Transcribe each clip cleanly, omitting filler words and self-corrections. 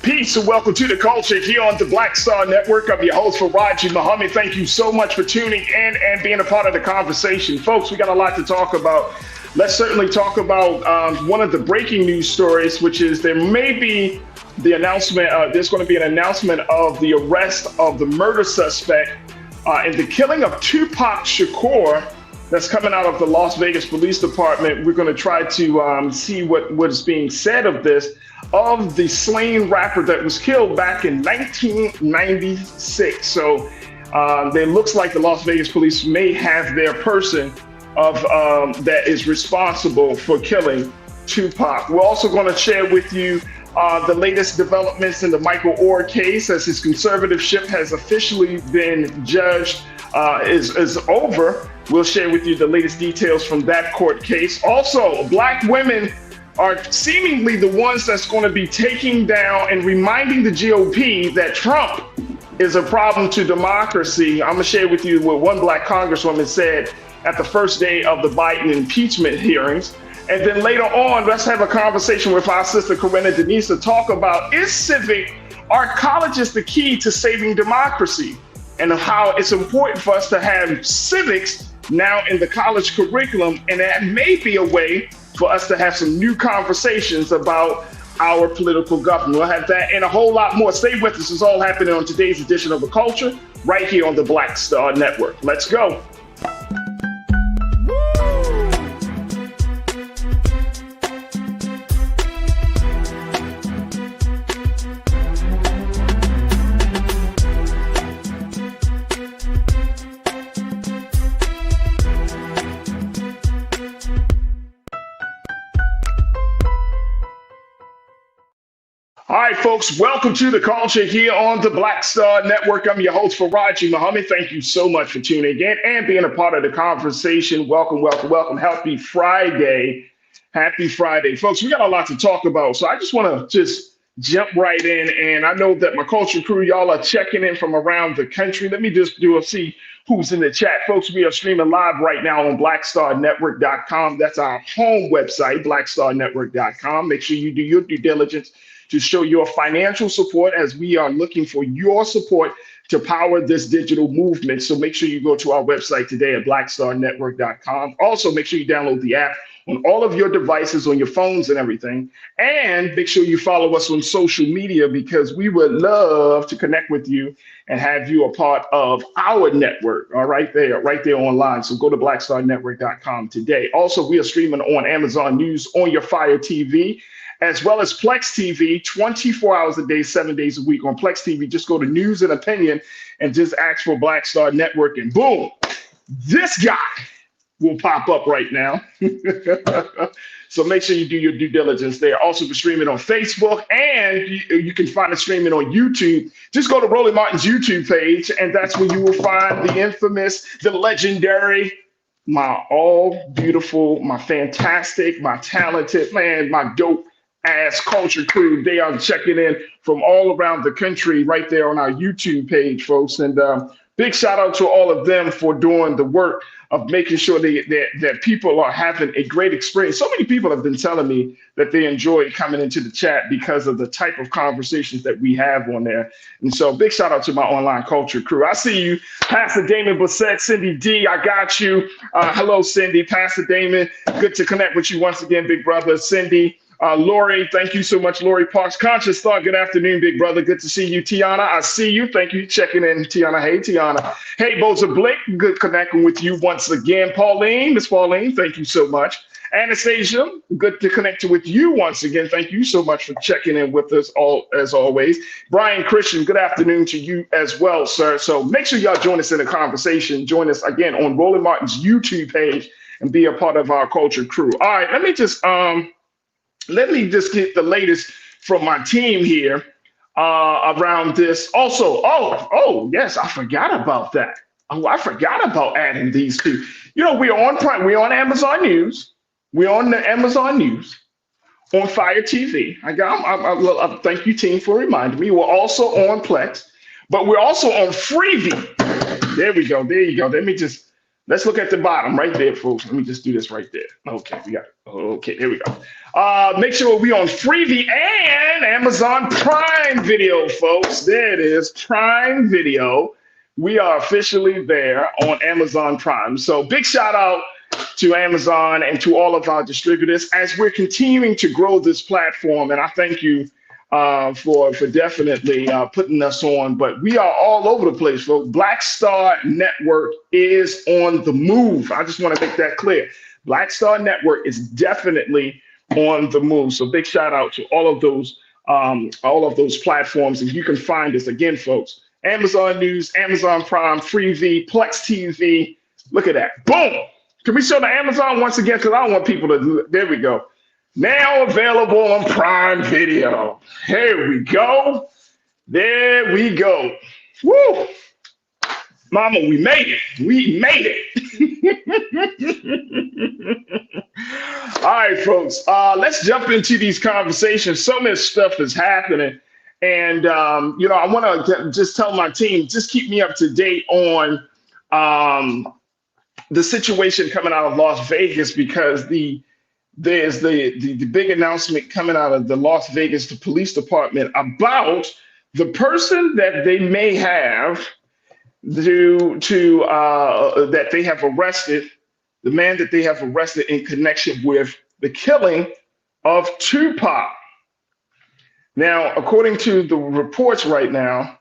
Peace and welcome to the culture here on the Black Star Network. I'm your host, Farajii Muhammad. Thank you so much for tuning in and being a part of the conversation. Folks, we got a lot to talk about. Let's certainly talk about one of the breaking news stories, which is there may be the announcement, there's going to be an announcement of the arrest of the murder suspect in the killing of Tupac Shakur. That's coming out of the Las Vegas Police Department. We're going to try to see what is being said of this, of the slain rapper that was killed back in 1996. So it looks like the Las Vegas police may have their person of that is responsible for killing Tupac. We're also going to share with you the latest developments in the Michael Oher case, as his conservatorship has officially been judged, is over. We'll share with you the latest details from that court case. Also, Black women are seemingly the ones that's going to be taking down and reminding the GOP that Trump is a problem to democracy. I'm going to share with you what one Black congresswoman said at the first day of the Biden impeachment hearings. And then later on, let's have a conversation with our sister Corinna Denise to talk about, is civic, are colleges the key to saving democracy? And how it's important for us to have civics now in the college curriculum, and that may be a way for us to have some new conversations about our political government. We'll have that and a whole lot more. Stay with us. It's all happening on today's edition of The Culture, right here on the Black Star Network. Let's go. All right, folks, welcome to the culture here on the Black Star Network. I'm your host, Farajii Muhammad. Thank you so much for tuning in and being a part of the conversation. Welcome, welcome, welcome. Happy Friday. Happy Friday. Folks, we got a lot to talk about, so I just want to jump right in. And I know that my culture crew, y'all are checking in from around the country. Let me just see who's in the chat. Folks, we are streaming live right now on blackstarnetwork.com. That's our home website, blackstarnetwork.com. Make sure you do your due diligence to show your financial support, as we are looking for your support to power this digital movement. So make sure you go to our website today at blackstarnetwork.com. Also, make sure you download the app on all of your devices, on your phones and everything. And make sure you follow us on social media, because we would love to connect with you and have you a part of our network, all right there online. So go to blackstarnetwork.com today. Also, we are streaming on Amazon News on your Fire TV, as well as Plex TV, 24 hours a day, 7 days a week on Plex TV. Just go to News and Opinion and just ask for Black Star Network, and boom, this guy will pop up right now. So make sure you do your due diligence there. Also, we're streaming on Facebook, and you can find it streaming on YouTube. Just go to Rolly Martin's YouTube page, and that's where you will find the infamous, the legendary, my all beautiful, my fantastic, my talented, man, my dope ass culture crew. They are checking in from all around the country right there on our YouTube page, folks. And big shout out to all of them for doing the work of making sure that people are having a great experience. So many people have been telling me that they enjoy coming into the chat because of the type of conversations that we have on there. And so big shout out to my online culture crew. I see you, Pastor Damon Bissett, Cindy D, I got you. Hello, Cindy, Pastor Damon. Good to connect with you once again, big brother. Cindy, Lori, thank you so much. Lori Parks, Conscious Thought, good afternoon, big brother. Good to see you. Tiana, I see you. Thank you for checking in, Tiana. Hey, Tiana. Hey, Boza Blick, good connecting with you once again. Pauline, Miss Pauline, thank you so much. Anastasia, good to connect with you once again. Thank you so much for checking in with us all, as always. Brian Christian, good afternoon to you as well, sir. So make sure y'all join us in the conversation. Join us again on Rolly Martin's YouTube page and be a part of our culture crew. All right, let me just get the latest from my team here around this. Also, yes, I forgot about that. Oh, I forgot about adding these two. You know, we're on Amazon News. We're on the Amazon News on Fire TV. I thank you, team, for reminding me. We're also on Plex, but we're also on Freevee. There we go. There you go. Let Let's look at the bottom right there, folks. Let me just do this right there. Okay, we got it. Okay, here we go. Make sure we on Freevee and Amazon Prime Video, folks. There it is, Prime Video. We are officially there on Amazon Prime. So big shout out to Amazon and to all of our distributors as we're continuing to grow this platform. And I thank you for definitely putting us on. But we are all over the place, folks. Black Star Network is on the move. I just want to make that clear. Black Star Network is definitely on the move. So big shout out to all of those platforms. And you can find us again, folks. Amazon News, Amazon Prime, Freevee, Plex TV. Look at that. Boom. Can we show the Amazon once again? Because I don't want people to do it. There we go. Now available on Prime Video. Here we go. There we go. Woo. Mama, we made it. We made it. All right, folks. Let's jump into these conversations. So much stuff is happening. And, I want to just tell my team, just keep me up to date on the situation coming out of Las Vegas, because there's the big announcement coming out of the Las Vegas Police Department about the person that they may have that they have arrested, the man that they have arrested in connection with the killing of Tupac. Now, according to the reports right now,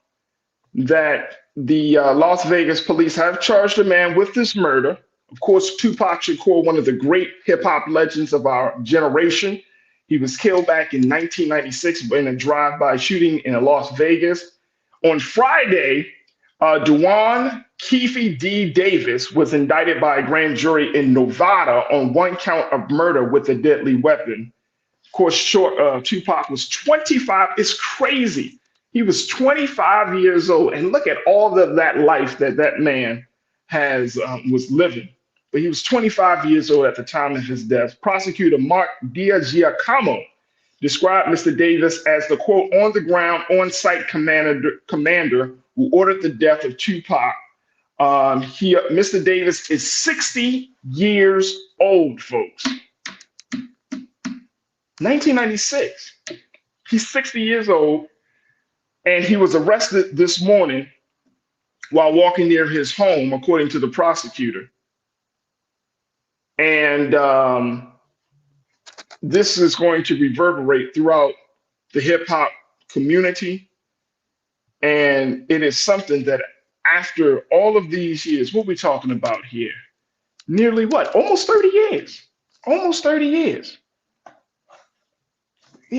that the Las Vegas police have charged a man with this murder. Of course, Tupac Shakur, one of the great hip hop legends of our generation. He was killed back in 1996 in a drive-by shooting in Las Vegas. On Friday, Duane Keefe D. Davis was indicted by a grand jury in Nevada on one count of murder with a deadly weapon. Of course, Tupac was 25. It's crazy. He was 25 years old. And look at all of that life that man was living. But he was 25 years old at the time of his death. Prosecutor Mark Diaz-Giacomo described Mr. Davis as the, quote, on-the-ground, on-site commander who ordered the death of Tupac. Mr. Davis is 60 years old, folks. 1996. He's 60 years old, and he was arrested this morning while walking near his home, according to the prosecutor. And this is going to reverberate throughout the hip hop community. And it is something that after all of these years, what are we talking about here? Nearly what? Almost 30 years. Almost 30 years.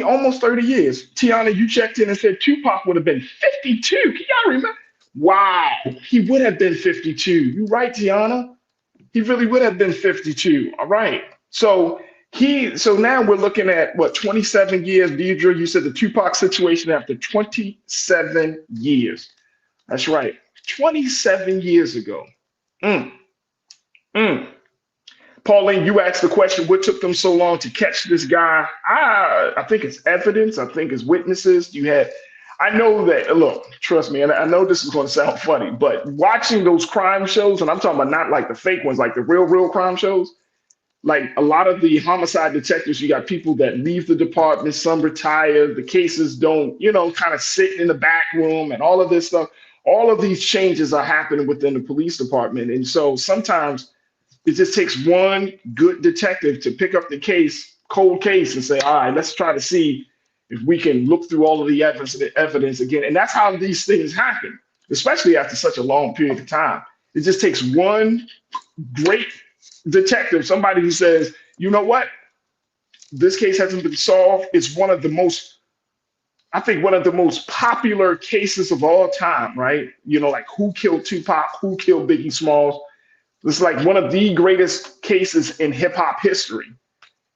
Almost 30 years. Tiana, you checked in and said Tupac would have been 52. Can y'all remember? Wow, he would have been 52. You're right, Tiana. He really would have been 52. All right. So now we're looking at what, 27 years, Deidre? You said the Tupac situation after 27 years. That's right. 27 years ago. Pauline, you asked the question, what took them so long to catch this guy? I think it's evidence. I think it's witnesses. I know that, look, trust me, and I know this is going to sound funny, but watching those crime shows, and I'm talking about not like the fake ones, like the real crime shows, like a lot of the homicide detectives, you got people that leave the department, some retire, the cases don't, kind of sit in the back room and all of this stuff. All of these changes are happening within the police department. And so sometimes it just takes one good detective to pick up the cold case, and say, all right, let's try to see if we can look through all of the evidence again. And that's how these things happen, especially after such a long period of time. It just takes one great detective, somebody who says, you know what, this case hasn't been solved. It's one of the most popular cases of all time, right? Like who killed Tupac, who killed Biggie Smalls. It's like one of the greatest cases in hip hop history.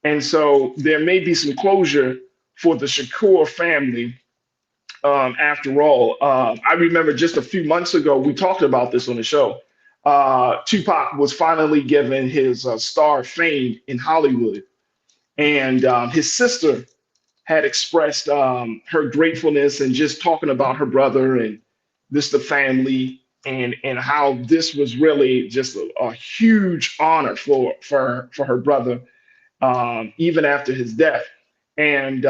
And so there may be some closure for the Shakur family after all. I remember just a few months ago, we talked about this on the show. Tupac was finally given his star of fame in Hollywood. And his sister had expressed her gratefulness and just talking about her brother and the family. and how this was really just a huge honor for her brother, even after his death. And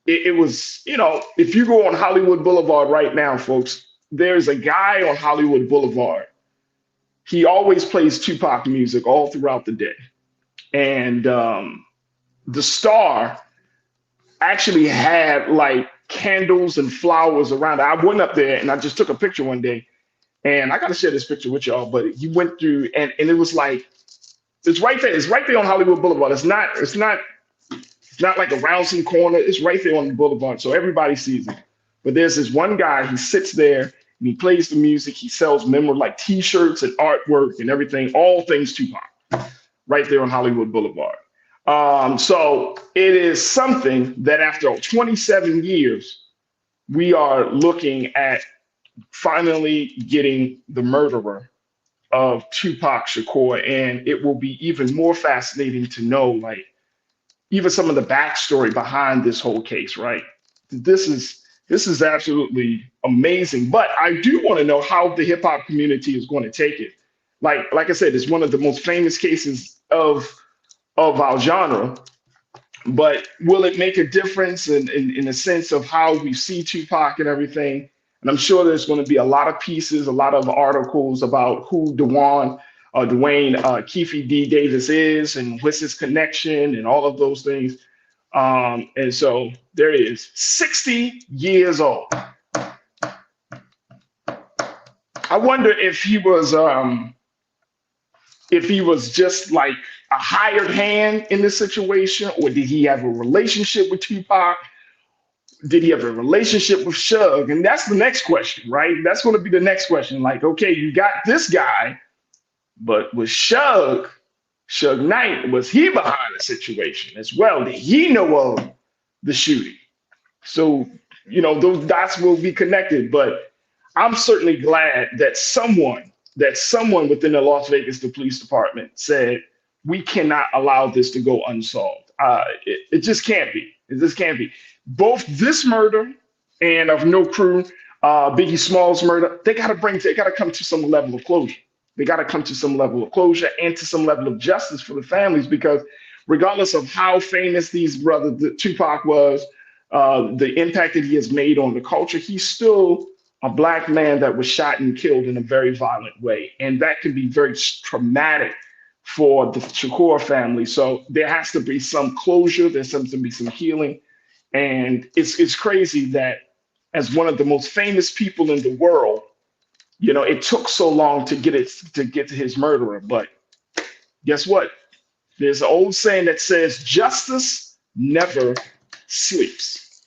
it was, if you go on Hollywood Boulevard right now, folks, there's a guy on Hollywood Boulevard. He always plays Tupac music all throughout the day. And the star actually had like candles and flowers around it. I went up there and I just took a picture one day. And I got to share this picture with y'all, but he went through and it was like, it's right there. It's right there on Hollywood Boulevard. It's not like around some corner. It's right there on the boulevard. So everybody sees it. But there's this one guy, he sits there and he plays the music. He sells memorable like t-shirts and artwork and everything, all things Tupac, right there on Hollywood Boulevard. So it is something that after 27 years, we are looking at finally getting the murderer of Tupac Shakur. And it will be even more fascinating to know, like, even some of the backstory behind this whole case, right? This is absolutely amazing. But I do want to know how the hip hop community is going to take it. Like I said, it's one of the most famous cases of our genre. But will it make a difference in a sense of how we see Tupac and everything? And I'm sure there's going to be a lot of pieces, a lot of articles about who Dwayne Keefe D. Davis is and what's his connection and all of those things. And so there it is, 60 years old. I wonder if he was just like a hired hand in this situation, or did he have a relationship with Tupac? Did he have a relationship with Suge? And that's the next question, right? That's going to be the next question. Like, okay, you got this guy, but was Suge Knight, was he behind the situation as well? Did he know of the shooting? So, those dots will be connected. But I'm certainly glad that someone within the Las Vegas Police Department said, we cannot allow this to go unsolved. It just can't be. It just can't be. Both this murder and of No Crew, Biggie Smalls murder, they got to come to some level of closure. They got to come to some level of closure and to some level of justice for the families, because regardless of how famous these brothers, Tupac was, the impact that he has made on the culture, he's still a Black man that was shot and killed in a very violent way. And that can be very traumatic for the Shakur family. So there has to be some closure. There's to be some healing. And it's crazy that as one of the most famous people in the world, it took so long to get to his murderer. But guess what? There's an old saying that says justice never sleeps.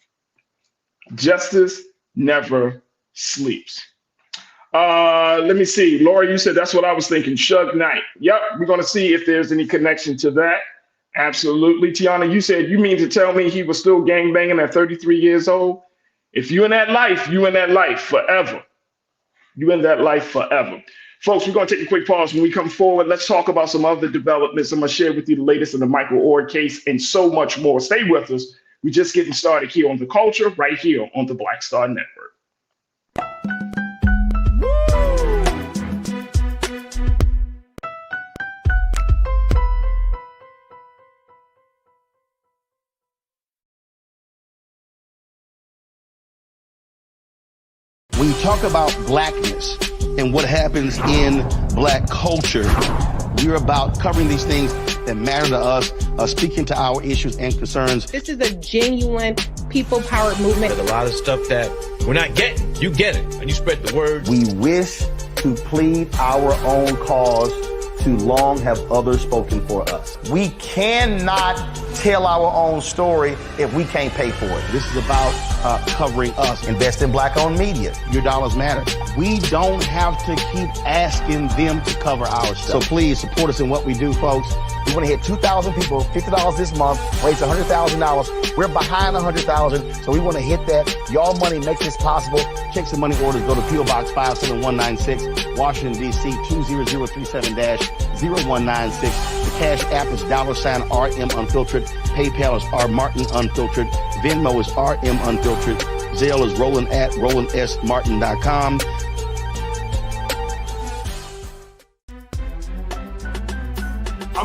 Justice never sleeps. Let me see. Laura, you said that's what I was thinking. Suge Knight. Yep, we're going to see if there's any connection to that. Absolutely. Tiana, you said, you mean to tell me he was still gangbanging at 33 years old? If you in that life, you in that life forever. You in that life forever. Folks, we're going to take a quick pause. When we come forward, let's talk about some other developments. I'm going to share with you the latest in the Michael Oher case and so much more. Stay with us. We're just getting started here on The Culture, right here on the Black Star Network. When you talk about blackness and what happens in Black culture, we're about covering these things that matter to us, speaking to our issues and concerns. This is a genuine people-powered movement. There's a lot of stuff that we're not getting. You get it, and you spread the word. We wish to plead our own cause. Too long have others spoken for us. We cannot tell our own story if we can't pay for it. This is about covering us. Invest in Black-owned media. Your dollars matter. We don't have to keep asking them to cover our stuff. So please support us in what we do, folks. We want to hit 2,000 people, $50 this month, raise $100,000. We're behind 100,000, so we want to hit that. Your money makes this possible. Check some money orders. Go to P.O. Box 57196, Washington, D.C. 20037-0196. The Cash App is $RM Unfiltered. PayPal is R Martin Unfiltered. Venmo is RM Unfiltered. Zelle is Roland@RolandSMartin.com.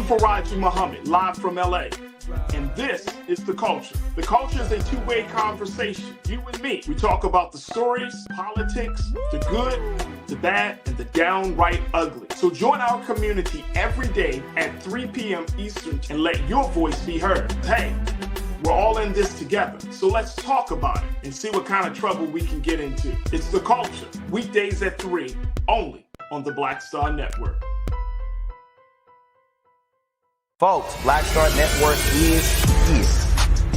Farajii Muhammad, live from LA. And this is The Culture. The Culture is a two-way conversation. You and me. We talk about the stories, politics, the good, the bad, and the downright ugly. So join our community every day at 3 p.m. Eastern and let your voice be heard. Hey, we're all in this together. So let's talk about it and see what kind of trouble we can get into. It's The Culture, weekdays at 3, only on the Black Star Network. Folks, Black Star Network is here.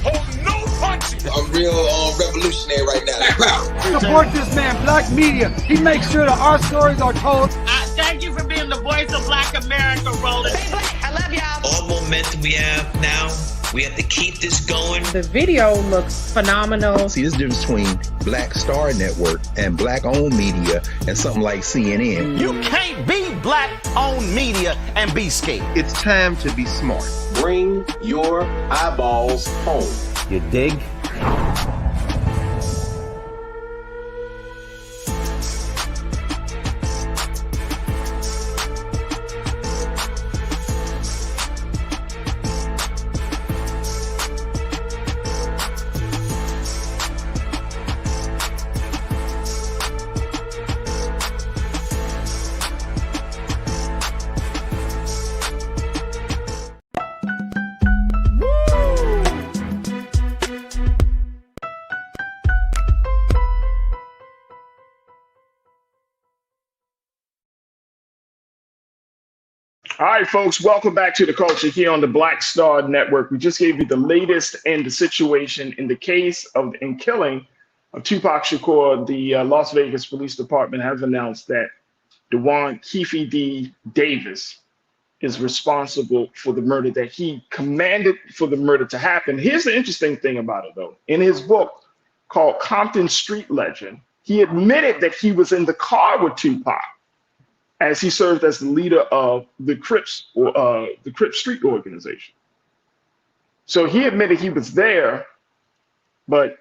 Oh, no punching! I'm real revolutionary right now. Support this man, Black Media. He makes sure that our stories are told. Thank you for being the voice of Black America, Roland. Stay black. I love y'all. All momentum we have now, we have to keep this going. The video looks phenomenal. See, this difference between Black Star Network and black-owned media and something like CNN. You can't be black-owned media and be scared. It's time to be smart. Bring your eyeballs home. You dig? All right, folks, welcome back to The Culture here on the Black Star Network. We just gave you the latest in the situation in the case of the killing of Tupac Shakur. The Las Vegas Police Department has announced that DeJuan Keefe D. Davis is responsible for the murder, that he commanded for the murder to happen. Here's the interesting thing about it, though. In his book called Compton Street Legend, he admitted that he was in the car with Tupac as he served as the leader of the Crips, or the Crips Street Organization. So he admitted he was there, but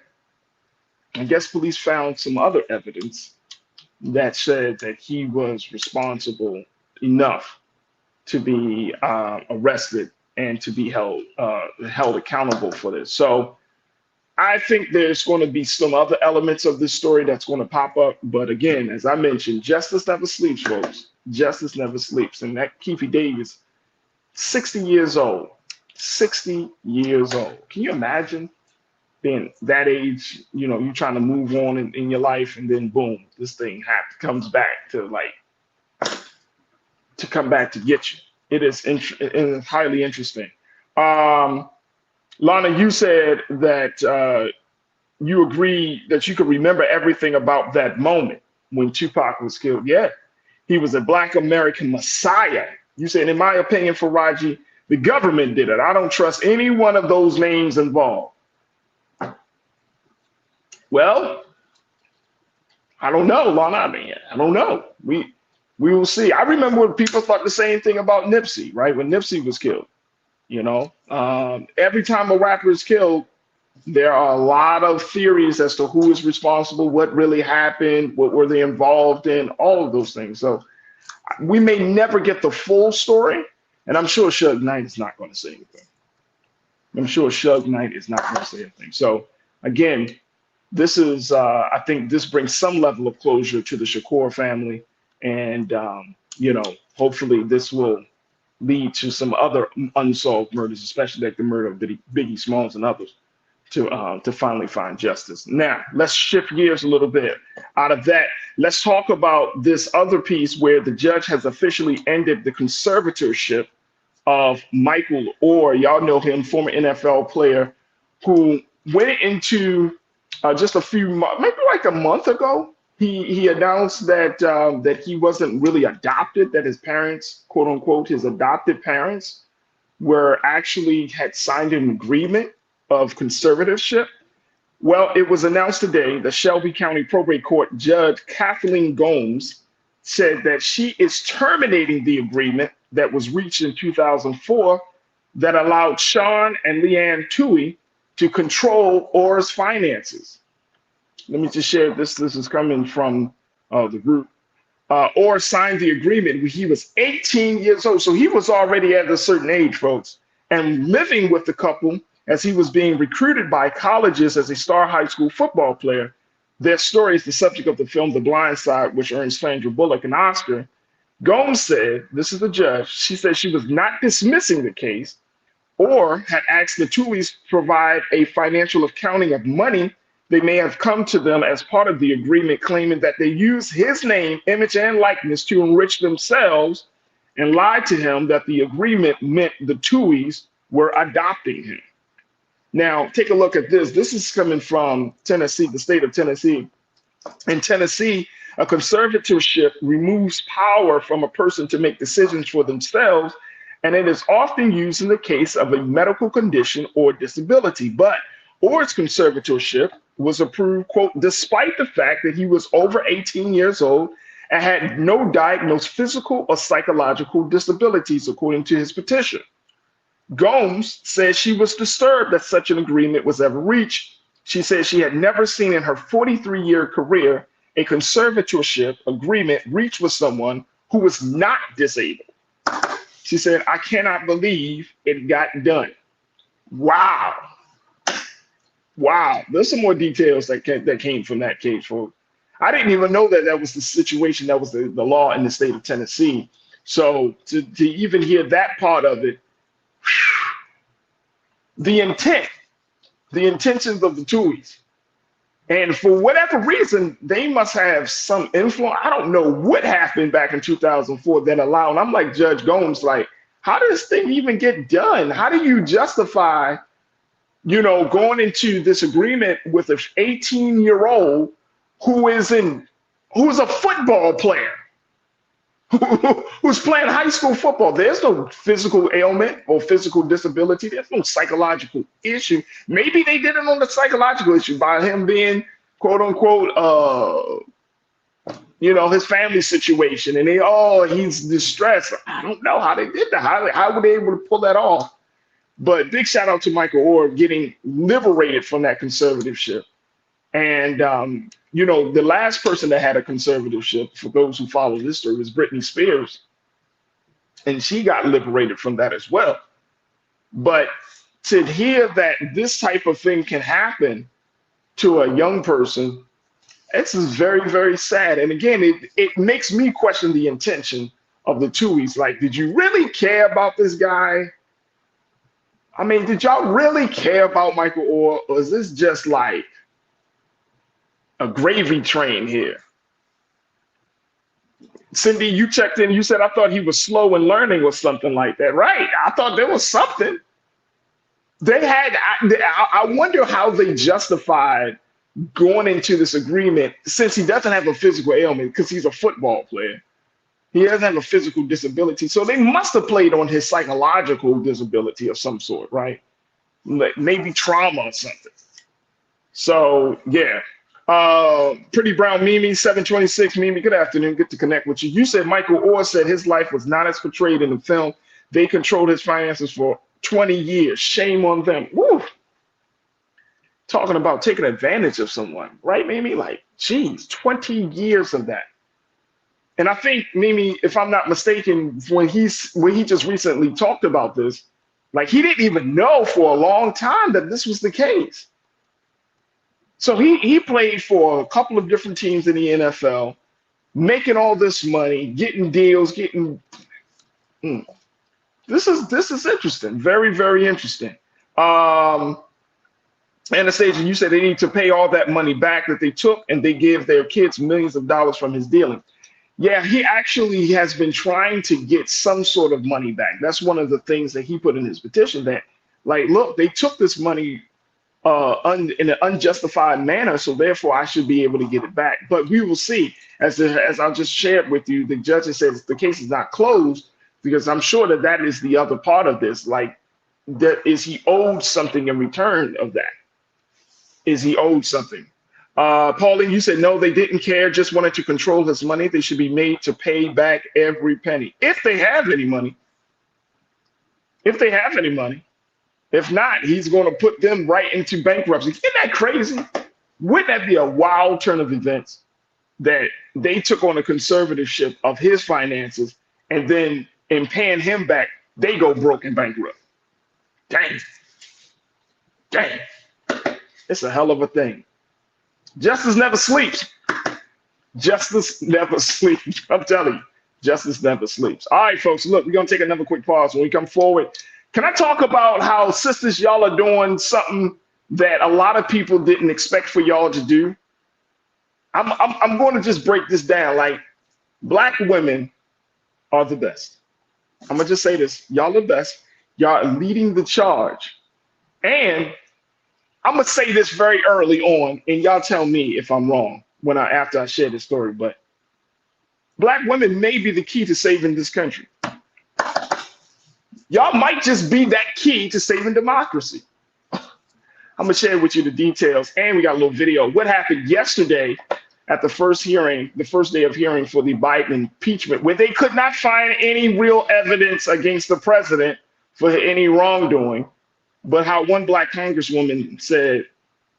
I guess police found some other evidence that said that he was responsible enough to be arrested and to be held accountable for this. So I think there's going to be some other elements of this story that's going to pop up. But again, as I mentioned, justice never sleeps, folks. Justice never sleeps. And that Keefe Davis, 60 years old, 60 years old. Can you imagine being that age? You know, you're trying to move on in your life, and then boom, this thing comes back to come back to get you. It is highly interesting. Lana, you said that you agree that you could remember everything about that moment when Tupac was killed. Yeah, he was a Black American messiah. You said, in my opinion, Farajii, the government did it. I don't trust any one of those names involved. Well, I don't know, Lana. I mean, I don't know. We will see. I remember when people thought the same thing about Nipsey, right? When Nipsey was killed. You know, every time a rapper is killed, there are a lot of theories as to who is responsible, what really happened, what were they involved in, all of those things. So we may never get the full story, and I'm sure Suge Knight is not going to say anything. I'm sure Suge Knight is not going to say anything. So again, this is, I think this brings some level of closure to the Shakur family, and you know, hopefully this will lead to some other unsolved murders, especially like the murder of Biggie Smalls and others, to finally find justice. Now, let's shift gears a little bit. Out of that, let's talk about this other piece where the judge has officially ended the conservatorship of Michael Oher. Y'all know him, former NFL player, who went into just a few months, maybe like a month ago, he announced that that he wasn't really adopted, that his parents, quote unquote, his adopted parents, were actually had signed an agreement of conservatorship. Well, it was announced today that Shelby County Probate Court Judge Kathleen Gomes said that she is terminating the agreement that was reached in 2004 that allowed Sean and Leanne Toohey to control Oher's finances. Let me just share this. This is coming from the group Oher signed the agreement when he was 18 years old. So he was already at a certain age, folks, and living with the couple as he was being recruited by colleges as a star high school football player. Their story is the subject of the film The Blind Side, which earned Sandra Bullock an Oscar. Gomes said, this is the judge, she said she was not dismissing the case or had asked the Tuohys provide a financial accounting of money they may have come to them as part of the agreement, claiming that they used his name, image, and likeness to enrich themselves and lied to him that the agreement meant the Tuohys were adopting him. Now, take a look at this. This is coming from Tennessee, the state of Tennessee. In Tennessee, a conservatorship removes power from a person to make decisions for themselves, and it is often used in the case of a medical condition or disability. But Oher's conservatorship was approved, quote, despite the fact that he was over 18 years old and had no diagnosed physical or psychological disabilities, according to his petition. Gomes says she was disturbed that such an agreement was ever reached. She said she had never seen in her 43-year career a conservatorship agreement reached with someone who was not disabled. She said, I cannot believe it got done. Wow. Wow. There's some more details that came from that case, folks. I didn't even know that that was the situation, that was the law in the state of Tennessee. So to even hear that part of it, the intentions of the Tuohys. And for whatever reason, they must have some influence. I don't know what happened back in 2004 that allowed, and I'm like Judge Gomes, like, how does this thing even get done? How do you justify, going into this agreement with an 18-year-old who's a football player, who's playing high school football? There's no physical ailment or physical disability. There's no psychological issue. Maybe they did it on the psychological issue by him being, quote unquote, his family situation, and he's distressed. I don't know how they did that. How were they able to pull that off? But big shout out to Michael Oher getting liberated from that conservatorship. And, the last person that had a conservatorship, for those who follow this story, was Britney Spears. And she got liberated from that as well. But to hear that this type of thing can happen to a young person, it's very, very sad. And again, it makes me question the intention of the Tuohys. Like, did you really care about this guy? I mean, did y'all really care about Michael Oher, or is this just like a gravy train here? Cindy, you checked in. You said, I thought he was slow in learning or something like that. Right. I thought there was something. I wonder how they justified going into this agreement, since he doesn't have a physical ailment, because he's a football player. He doesn't have a physical disability. So they must have played on his psychological disability of some sort, right? Maybe trauma or something. So, yeah. Pretty Brown Mimi, 726 Mimi, good afternoon. Good to connect with you. You said Michael Oher said his life was not as portrayed in the film. They controlled his finances for 20 years. Shame on them. Woo! Talking about taking advantage of someone, right, Mimi? Like, geez, 20 years of that. And I think, Mimi, if I'm not mistaken, when he just recently talked about this, like, he didn't even know for a long time that this was the case. So he played for a couple of different teams in the NFL, making all this money, getting deals, This is interesting. Very, very interesting. Anastasia, you said they need to pay all that money back that they took, and they gave their kids millions of dollars from his dealing. Yeah, he actually has been trying to get some sort of money back. That's one of the things that he put in his petition, that, like, look, they took this money in an unjustified manner, so therefore I should be able to get it back. But we will see. As I just shared with you, the judge has said the case is not closed, because I'm sure that is the other part of this. Like, is he owed something in return of that? Is he owed something? Pauline, you said no, they didn't care, just wanted to control his money. They should be made to pay back every penny, if they have any money. If they have any money. If not, he's going to put them right into bankruptcy. Isn't that crazy? Wouldn't that be a wild turn of events? that they took on a conservatorship of his finances, and then in paying him back, they go broke and bankrupt. Dang. Dang. It's a hell of a thing. Justice never sleeps. Justice never sleeps. I'm telling you, justice never sleeps. All right, folks, look, we're going to take another quick pause. When we come forward, can I talk about how, sisters, y'all are doing something that a lot of people didn't expect for y'all to do? I'm going to just break this down. Like, Black women are the best. I'm going to just say this. Y'all are the best. Y'all are leading the charge. And I'm going to say this very early on, and y'all tell me if I'm wrong after I share this story, but Black women may be the key to saving this country. Y'all might just be that key to saving democracy. I'm gonna share with you the details, and we got a little video. What happened yesterday at the first hearing, the first day of hearing for the Biden impeachment, where they could not find any real evidence against the president for any wrongdoing, but how one Black congresswoman said,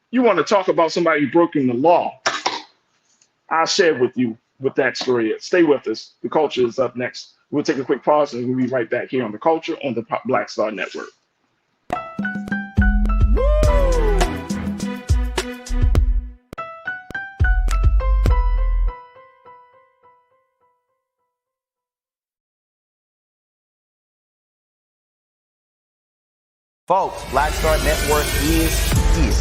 "You want to talk about somebody broken the law?" I'll share with you what that story is. Stay with us. The Culture is up next. We'll take a quick pause and we'll be right back here on The Culture on the Black Star Network. Folks, Black Star Network is here.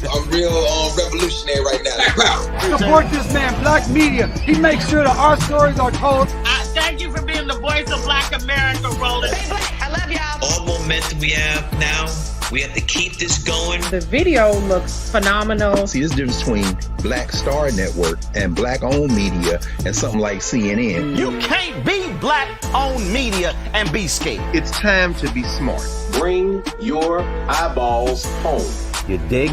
I'm real revolutionary right now. Support this man, Black media. He makes sure that our stories are told. Thank you for being the voice of Black America, Roland. Stay black. I love y'all. All momentum we have now, we have to keep this going. The video looks phenomenal. See, there's a difference between Black Star Network and Black-owned media and something like CNN. You can't be Black-owned media and be scared. It's time to be smart. Bring your eyeballs home. You dig?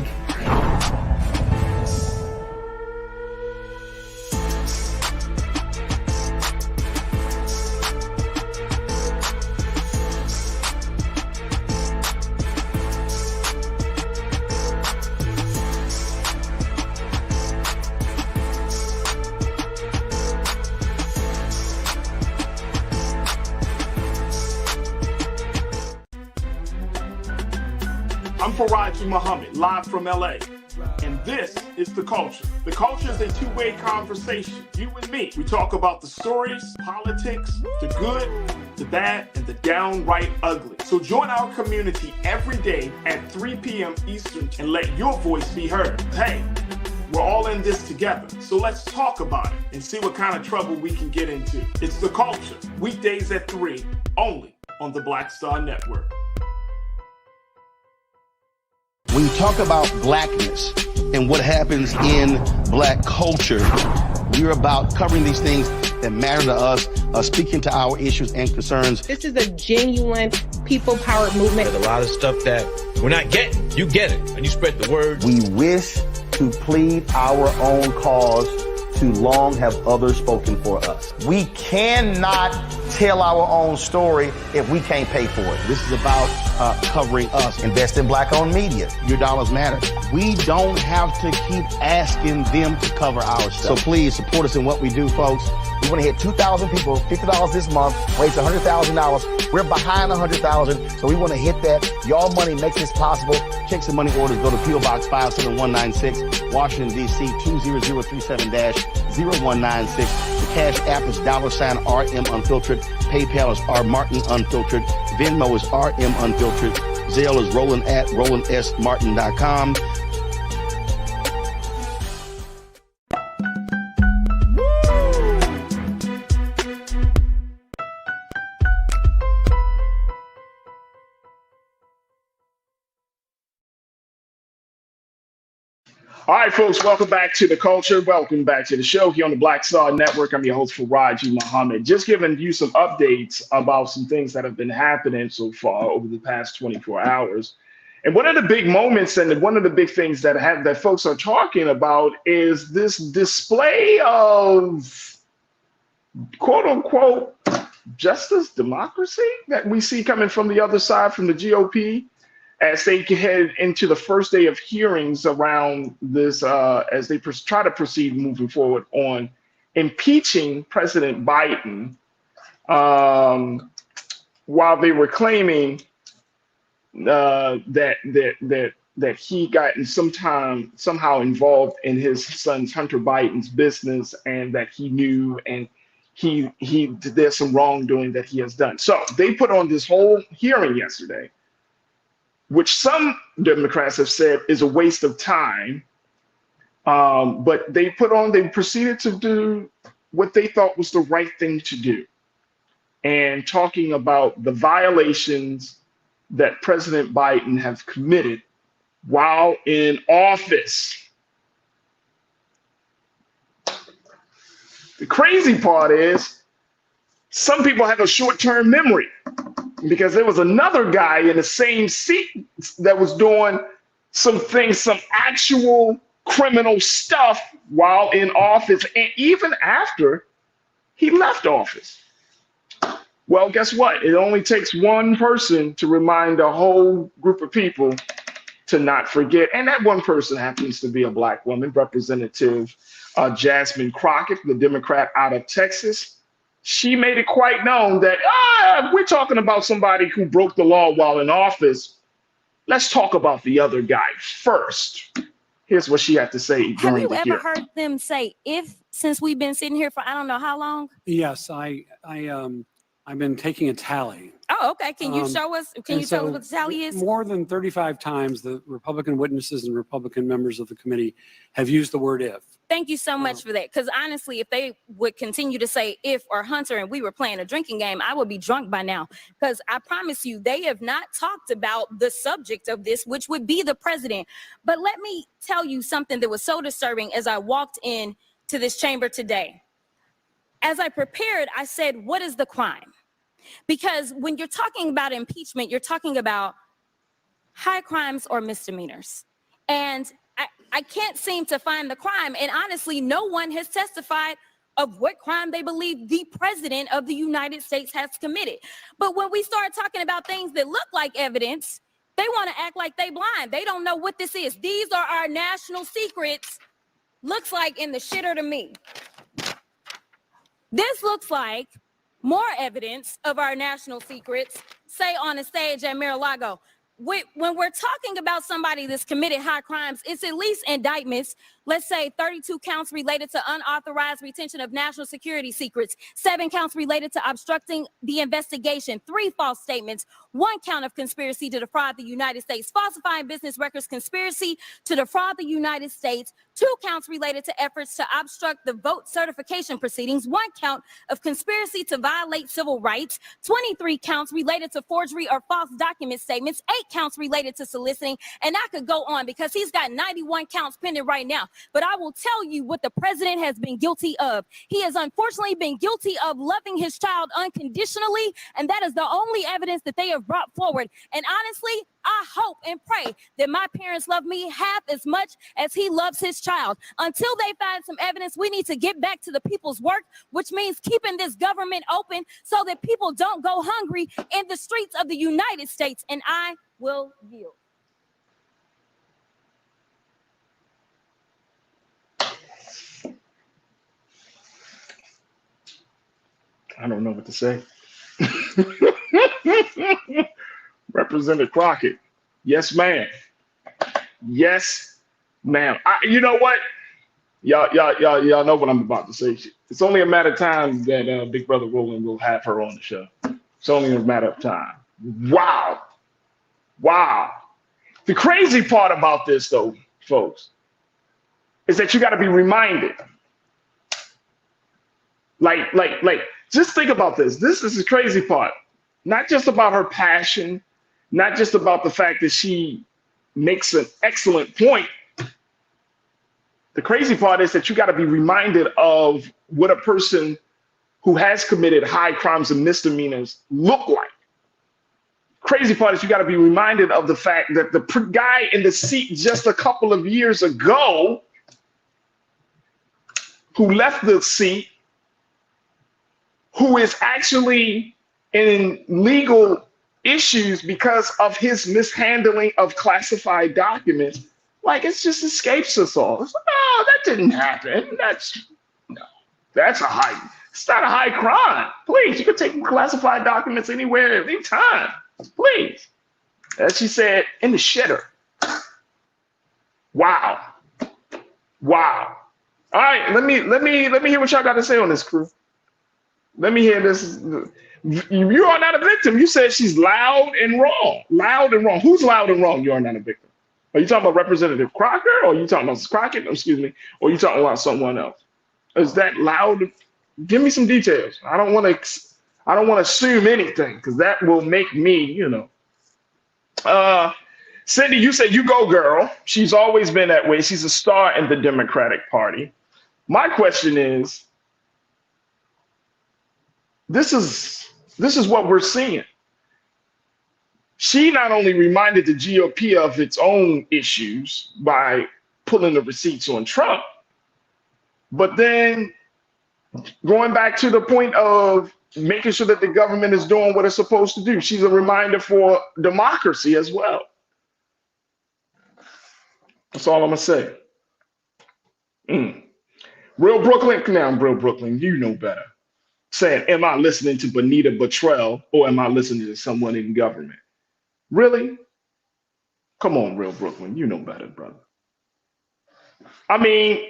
I'm Farajii Muhammad, live from LA. And this is The Culture. The Culture is a two-way conversation. You and me. We talk about the stories, politics, the good, the bad, and the downright ugly. So join our community every day at 3 p.m. Eastern and let your voice be heard. Hey, we're all in this together. So let's talk about it and see what kind of trouble we can get into. It's The Culture, weekdays at 3, only on the Black Star Network. When you talk about blackness and what happens in Black culture, we're about covering these things that matter to us, speaking to our issues and concerns. This is a genuine people-powered movement. There's a lot of stuff that we're not getting. You get it, and you spread the word. We wish to plead our own cause. Too long have others spoken for us. We cannot tell our own story if we can't pay for it. This is about covering us. Invest in Black-owned media. Your dollars matter. We don't have to keep asking them to cover our stuff. So please support us in what we do, folks. We want to hit 2,000 people, $50 this month, raise $100,000. We're behind 100,000, so we want to hit that. Y'all money makes this possible. Check some money orders. Go to P.O. Box 57196, Washington, D.C. 20037-0196. The Cash App is $RM Unfiltered. PayPal is R Martin Unfiltered. Venmo is RM Unfiltered. Zelle is Roland at RolandSMartin.com. All right, folks, welcome back to The Culture. Welcome back to the show here on the Black Star Network. I'm your host, Farajii Muhammad. Just giving you some updates about some things that have been happening so far over the past 24 hours. And one of the big moments and one of the big things that folks are talking about is this display of quote unquote justice, democracy that we see coming from the other side, from the GOP. as they head into the first day of hearings around this, as they try to proceed moving forward on impeaching President Biden, while they were claiming that he got somehow involved in his son's Hunter Biden's business, and that he knew, and there's some wrongdoing that he has done. So they put on this whole hearing yesterday, which some Democrats have said is a waste of time. But they proceeded to do what they thought was the right thing to do, and talking about the violations that President Biden has committed while in office. The crazy part is some people have a short-term memory, because there was another guy in the same seat that was doing some actual criminal stuff while in office, and even after he left office. Well, guess what? It only takes one person to remind a whole group of people to not forget. And that one person happens to be a Black woman, Representative Jasmine Crockett, the Democrat out of Texas. She made it quite known that we're talking about somebody who broke the law while in office. Let's talk about the other guy first. Here's what she had to say during the hearing. Have you ever heard them say "if" since we've been sitting here for I don't know how long? Yes, I've been taking a tally. Oh, okay. Can you show us? Can you tell us what the tally is? More than 35 times, the Republican witnesses and Republican members of the committee have used the word "if." Thank you so much for that. Because honestly, if they would continue to say "if" or Hunter and we were playing a drinking game, I would be drunk by now. Because I promise you, they have not talked about the subject of this, which would be the president. But let me tell you something that was so disturbing as I walked in to this chamber today. As I prepared, I said, what is the crime? Because when you're talking about impeachment, you're talking about high crimes or misdemeanors. And I can't seem to find the crime. And honestly, no one has testified of what crime they believe the president of the United States has committed. But when we start talking about things that look like evidence, they want to act like they blind. They don't know what this is. These are our national secrets. Looks like in the shitter to me. This looks like more evidence of our national secrets, say on a stage at Mar-a-Lago. When we're talking about somebody that's committed high crimes, it's at least indictments. Let's say 32 counts related to unauthorized retention of national security secrets, 7 counts related to obstructing the investigation, 3 false statements, 1 count of conspiracy to defraud the United States, falsifying business records, conspiracy to defraud the United States, 2 counts related to efforts to obstruct the vote certification proceedings, 1 count of conspiracy to violate civil rights, 23 counts related to forgery or false document statements, 8 counts related to soliciting, and I could go on because he's got 91 counts pending right now. But I will tell you what the president has been guilty of. He has unfortunately been guilty of loving his child unconditionally, and that is the only evidence that they have brought forward. And honestly, I hope and pray that my parents love me half as much as he loves his child. Until they find some evidence, we need to get back to the people's work, which means keeping this government open so that people don't go hungry in the streets of the United States. And I will yield. I don't know what to say. Representative Crockett. Yes, ma'am. Yes, ma'am. You know what? Y'all know what I'm about to say. It's only a matter of time that Big Brother Roland will have her on the show. It's only a matter of time. Wow. Wow. The crazy part about this, though, folks, is that you got to be reminded. Like, just think about this. This is the crazy part. Not just about her passion, not just about the fact that she makes an excellent point. The crazy part is that you got to be reminded of what a person who has committed high crimes and misdemeanors look like. Crazy part is you got to be reminded of the fact that the guy in the seat just a couple of years ago who left the seat, who is actually in legal issues because of his mishandling of classified documents. Like, it just escapes us all. It's like, oh, that didn't happen. It's not a high crime. Please, you can take classified documents anywhere, anytime. Please. As she said, in the shitter. Wow. Wow. All right, let me hear what y'all got to say on this, crew. Let me hear this. You are not a victim. You said she's loud and wrong. Loud and wrong. Who's loud and wrong? You are not a victim. Are you talking about Representative Crocker, or are you talking about Crockett? Excuse me. Or are you talking about someone else? Is that loud? Give me some details. I don't want to assume anything, because that will make me, Cindy, you said you go, girl. She's always been that way. She's a star in the Democratic Party. My question is, this is what we're seeing. She not only reminded the GOP of its own issues by pulling the receipts on Trump, but then going back to the point of making sure that the government is doing what it's supposed to do. She's a reminder for democracy as well. That's all I'm gonna say. Real Brooklyn, now Real Brooklyn, you know better. Saying, am I listening to Bonita Buttrell, or am I listening to someone in government? Really? Come on, Real Brooklyn, you know better, brother. I mean,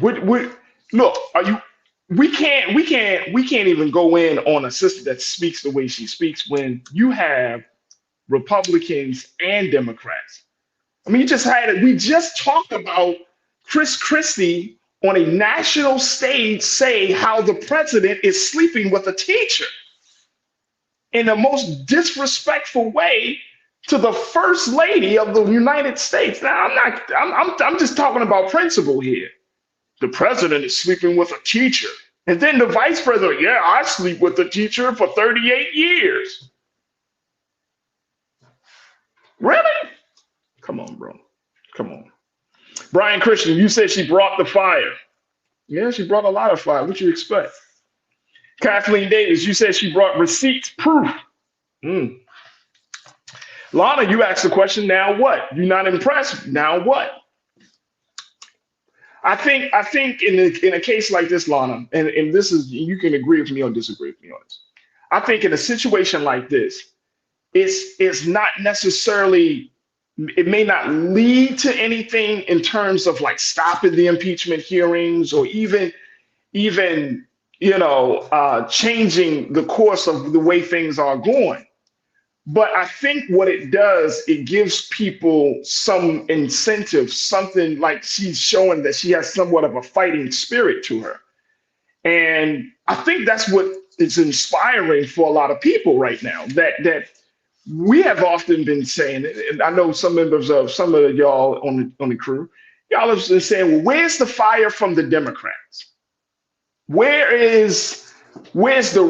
look, we can't even go in on a sister that speaks the way she speaks when you have Republicans and Democrats. I mean, we just talked about Chris Christie on a national stage say how the president is sleeping with a teacher in the most disrespectful way to the first lady of the United States. Now, I'm just talking about principle here. The president is sleeping with a teacher. And then the vice president, yeah, I sleep with the teacher for 38 years. Really? Come on, bro. Come on. Brian Christian, you said she brought the fire. Yeah, she brought a lot of fire. What you expect? Kathleen Davis, you said she brought receipts, proof. Lana, you asked the question, now what? You're not impressed, now what? I think in a case like this, Lana, and this is, you can agree with me or disagree with me on this. I think in a situation like this, it's not necessarily, it may not lead to anything in terms of like stopping the impeachment hearings or even changing the course of the way things are going. But I think what it does, it gives people some incentive, something like she's showing that she has somewhat of a fighting spirit to her. And I think that's what is inspiring for a lot of people right now, that we have often been saying, and I know some members of some of y'all on the crew, y'all have been saying, well, where's the fire from the Democrats? Where's the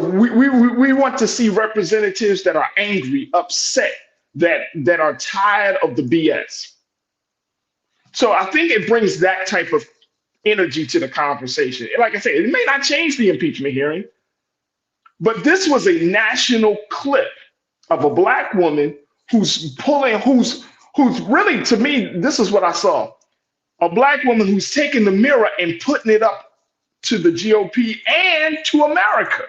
we want to see representatives that are angry, upset, that are tired of the BS. So I think it brings that type of energy to the conversation. Like I said, it may not change the impeachment hearing, but this was a national clip of a Black woman who's really, to me, this is what I saw. A Black woman who's taking the mirror and putting it up to the GOP and to America.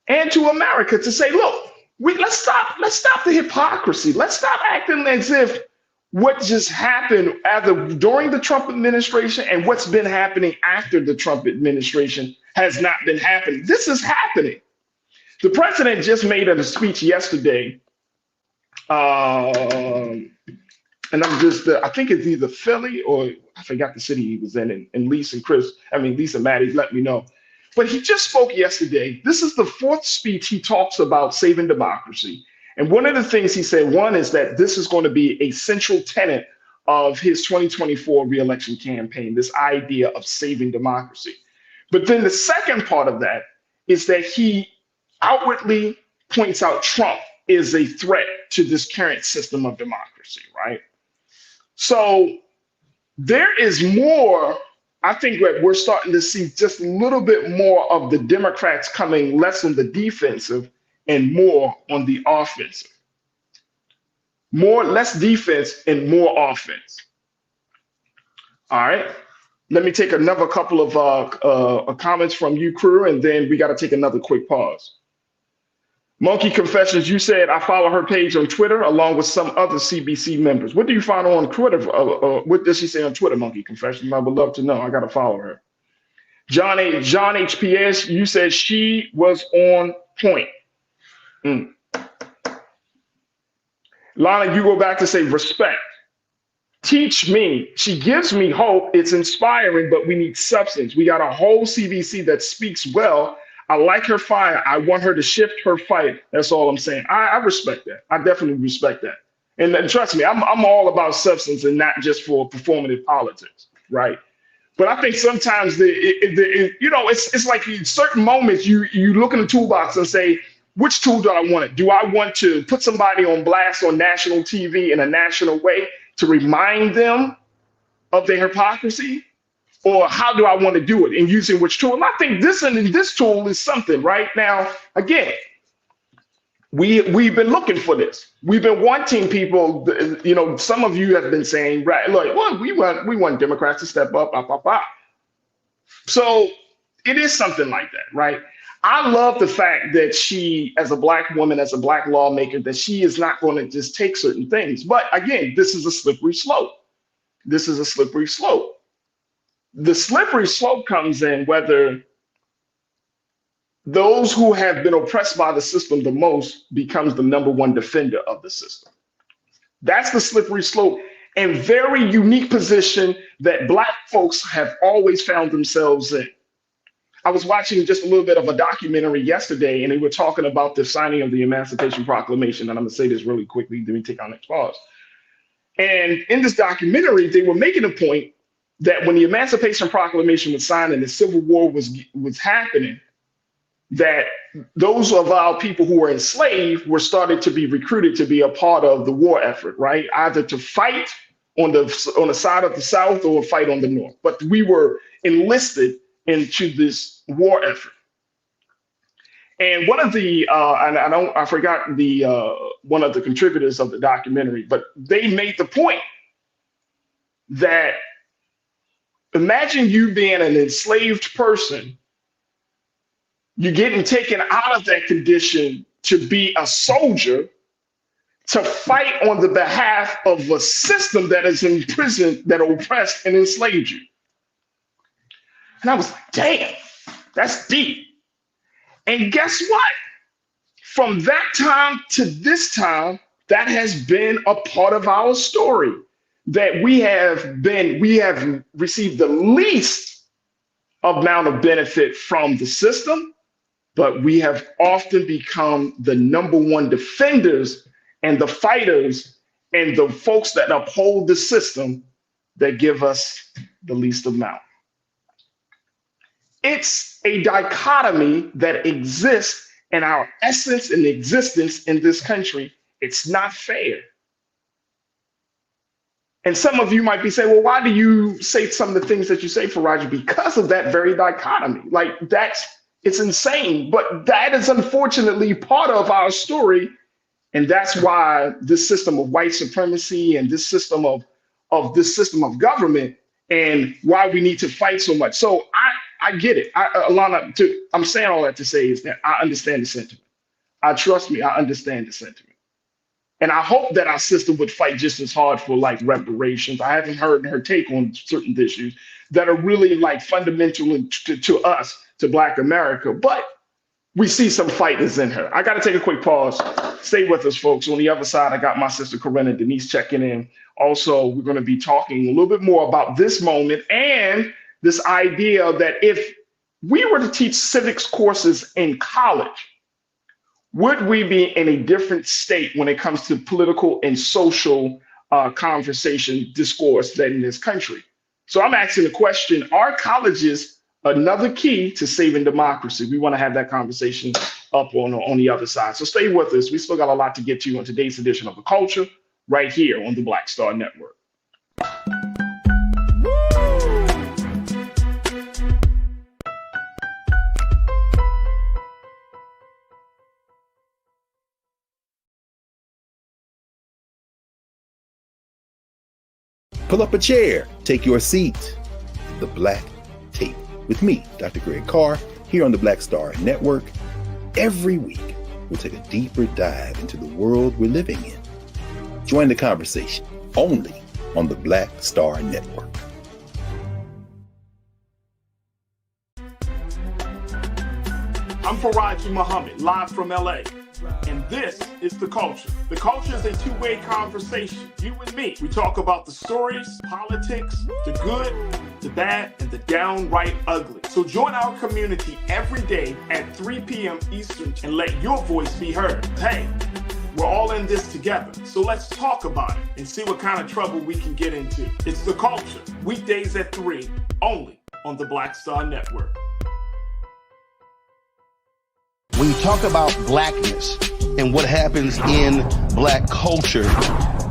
And to America to say, look, let's stop the hypocrisy. Let's stop acting as if what just happened either during the Trump administration and what's been happening after the Trump administration has not been happening. This is happening. The president just made a speech yesterday, and I think it's either Philly or I forgot the city he was in, and Lisa and Maddie let me know. But he just spoke yesterday. This is the fourth speech he talks about saving democracy. And one of the things he said, one is that this is going to be a central tenet of his 2024 reelection campaign, this idea of saving democracy. But then the second part of that is that he outwardly points out Trump is a threat to this current system of democracy, right? So there is more, I think that we're starting to see just a little bit more of the Democrats coming less on the defensive and more on the offensive. Less defense and more offense. All right. Let me take another couple of comments from you, crew, and then we got to take another quick pause. Monkey Confessions, you said, I follow her page on Twitter along with some other CBC members. What do you follow on Twitter? What does she say on Twitter, Monkey Confessions? I would love to know. I got to follow her. John HPS, you said she was on point. Lana, you go back to say respect. Teach me. She gives me hope. It's inspiring, but we need substance. We got a whole CBC that speaks well. I like her fire. I want her to shift her fight. That's all I'm saying. I respect that. I definitely respect that. And trust me, I'm all about substance and not just for performative politics, right? But I think sometimes it's like in certain moments you look in the toolbox and say, which tool do I want? Do I want to put somebody on blast on national TV in a national way to remind them of their hypocrisy? Or how do I want to do it and using which tool? And I think this tool is something right now. Again, we've been looking for this. We've been wanting people, some of you have been saying, right, look, well, we want Democrats to step up. So it is something like that, right? I love the fact that she, as a Black woman, as a Black lawmaker, that she is not going to just take certain things. But again, this is a slippery slope. This is a slippery slope. The slippery slope comes in whether those who have been oppressed by the system the most becomes the number one defender of the system. That's the slippery slope, and very unique position that Black folks have always found themselves in. I was watching just a little bit of a documentary yesterday, and they were talking about the signing of the Emancipation Proclamation. And I'm going to say this really quickly, then we take our next pause. And in this documentary, they were making a point that when the Emancipation Proclamation was signed and the Civil War was happening, that those of our people who were enslaved were started to be recruited to be a part of the war effort, right? Either to fight on the side of the South or fight on the North. But we were enlisted into this war effort. And one of the, I forgot one of the contributors of the documentary, but they made the point that imagine you being an enslaved person, you're getting taken out of that condition to be a soldier, to fight on the behalf of a system that is imprisoned, that oppressed and enslaved you. And I was like, damn, that's deep. And guess what? From that time to this time, that has been a part of our story. That we have received the least amount of benefit from the system, but we have often become the number one defenders and the fighters and the folks that uphold the system that give us the least amount. It's a dichotomy that exists in our essence and existence in this country. It's not fair. And some of you might be saying, well, why do you say some of the things that you say, Farajii? Because of that very dichotomy. Like it's insane, but that is unfortunately part of our story. And that's why this system of white supremacy and this system of government and why we need to fight so much. So I get it. Alana, I'm saying all that to say is that I understand the sentiment. Trust me, I understand the sentiment. And I hope that our system would fight just as hard for like reparations. I haven't heard her take on certain issues that are really like fundamental to us, to Black America, but we see some fighters in her. I got to take a quick pause. Stay with us, folks. On the other side, I got my sister Corinna Denise checking in. Also, we're going to be talking a little bit more about this moment and this idea that if we were to teach civics courses in college, would we be in a different state when it comes to political and social conversation discourse than in this country? So I'm asking the question, are colleges another key to saving democracy? We want to have that conversation up on the other side. So stay with us. We still got a lot to get to on today's edition of The Culture right here on the Black Star Network. Pull up a chair, take your seat. The Black Tape with me, Dr. Greg Carr, here on the Black Star Network. Every week, we'll take a deeper dive into the world we're living in. Join the conversation only on the Black Star Network. I'm Farajii Muhammad, live from LA. And this is The Culture. The Culture is a two-way conversation, you and me. We talk about the stories, politics, the good, the bad, and the downright ugly. So join our community every day at 3 p.m. Eastern and let your voice be heard. Hey, we're all in this together. So let's talk about it and see what kind of trouble we can get into. It's The Culture, weekdays at 3, only on the Black Star Network. When you talk about blackness and what happens in black culture,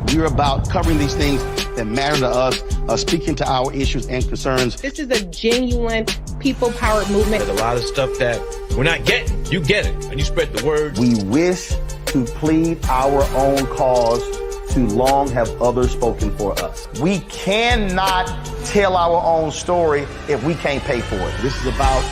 we're about covering these things that matter to us, speaking to our issues and concerns. This is a genuine people-powered movement. There's a lot of stuff that we're not getting. You get it, and you spread the word. We wish to plead our own cause. Too long have others spoken for us. We cannot tell our own story if we can't pay for it. This is about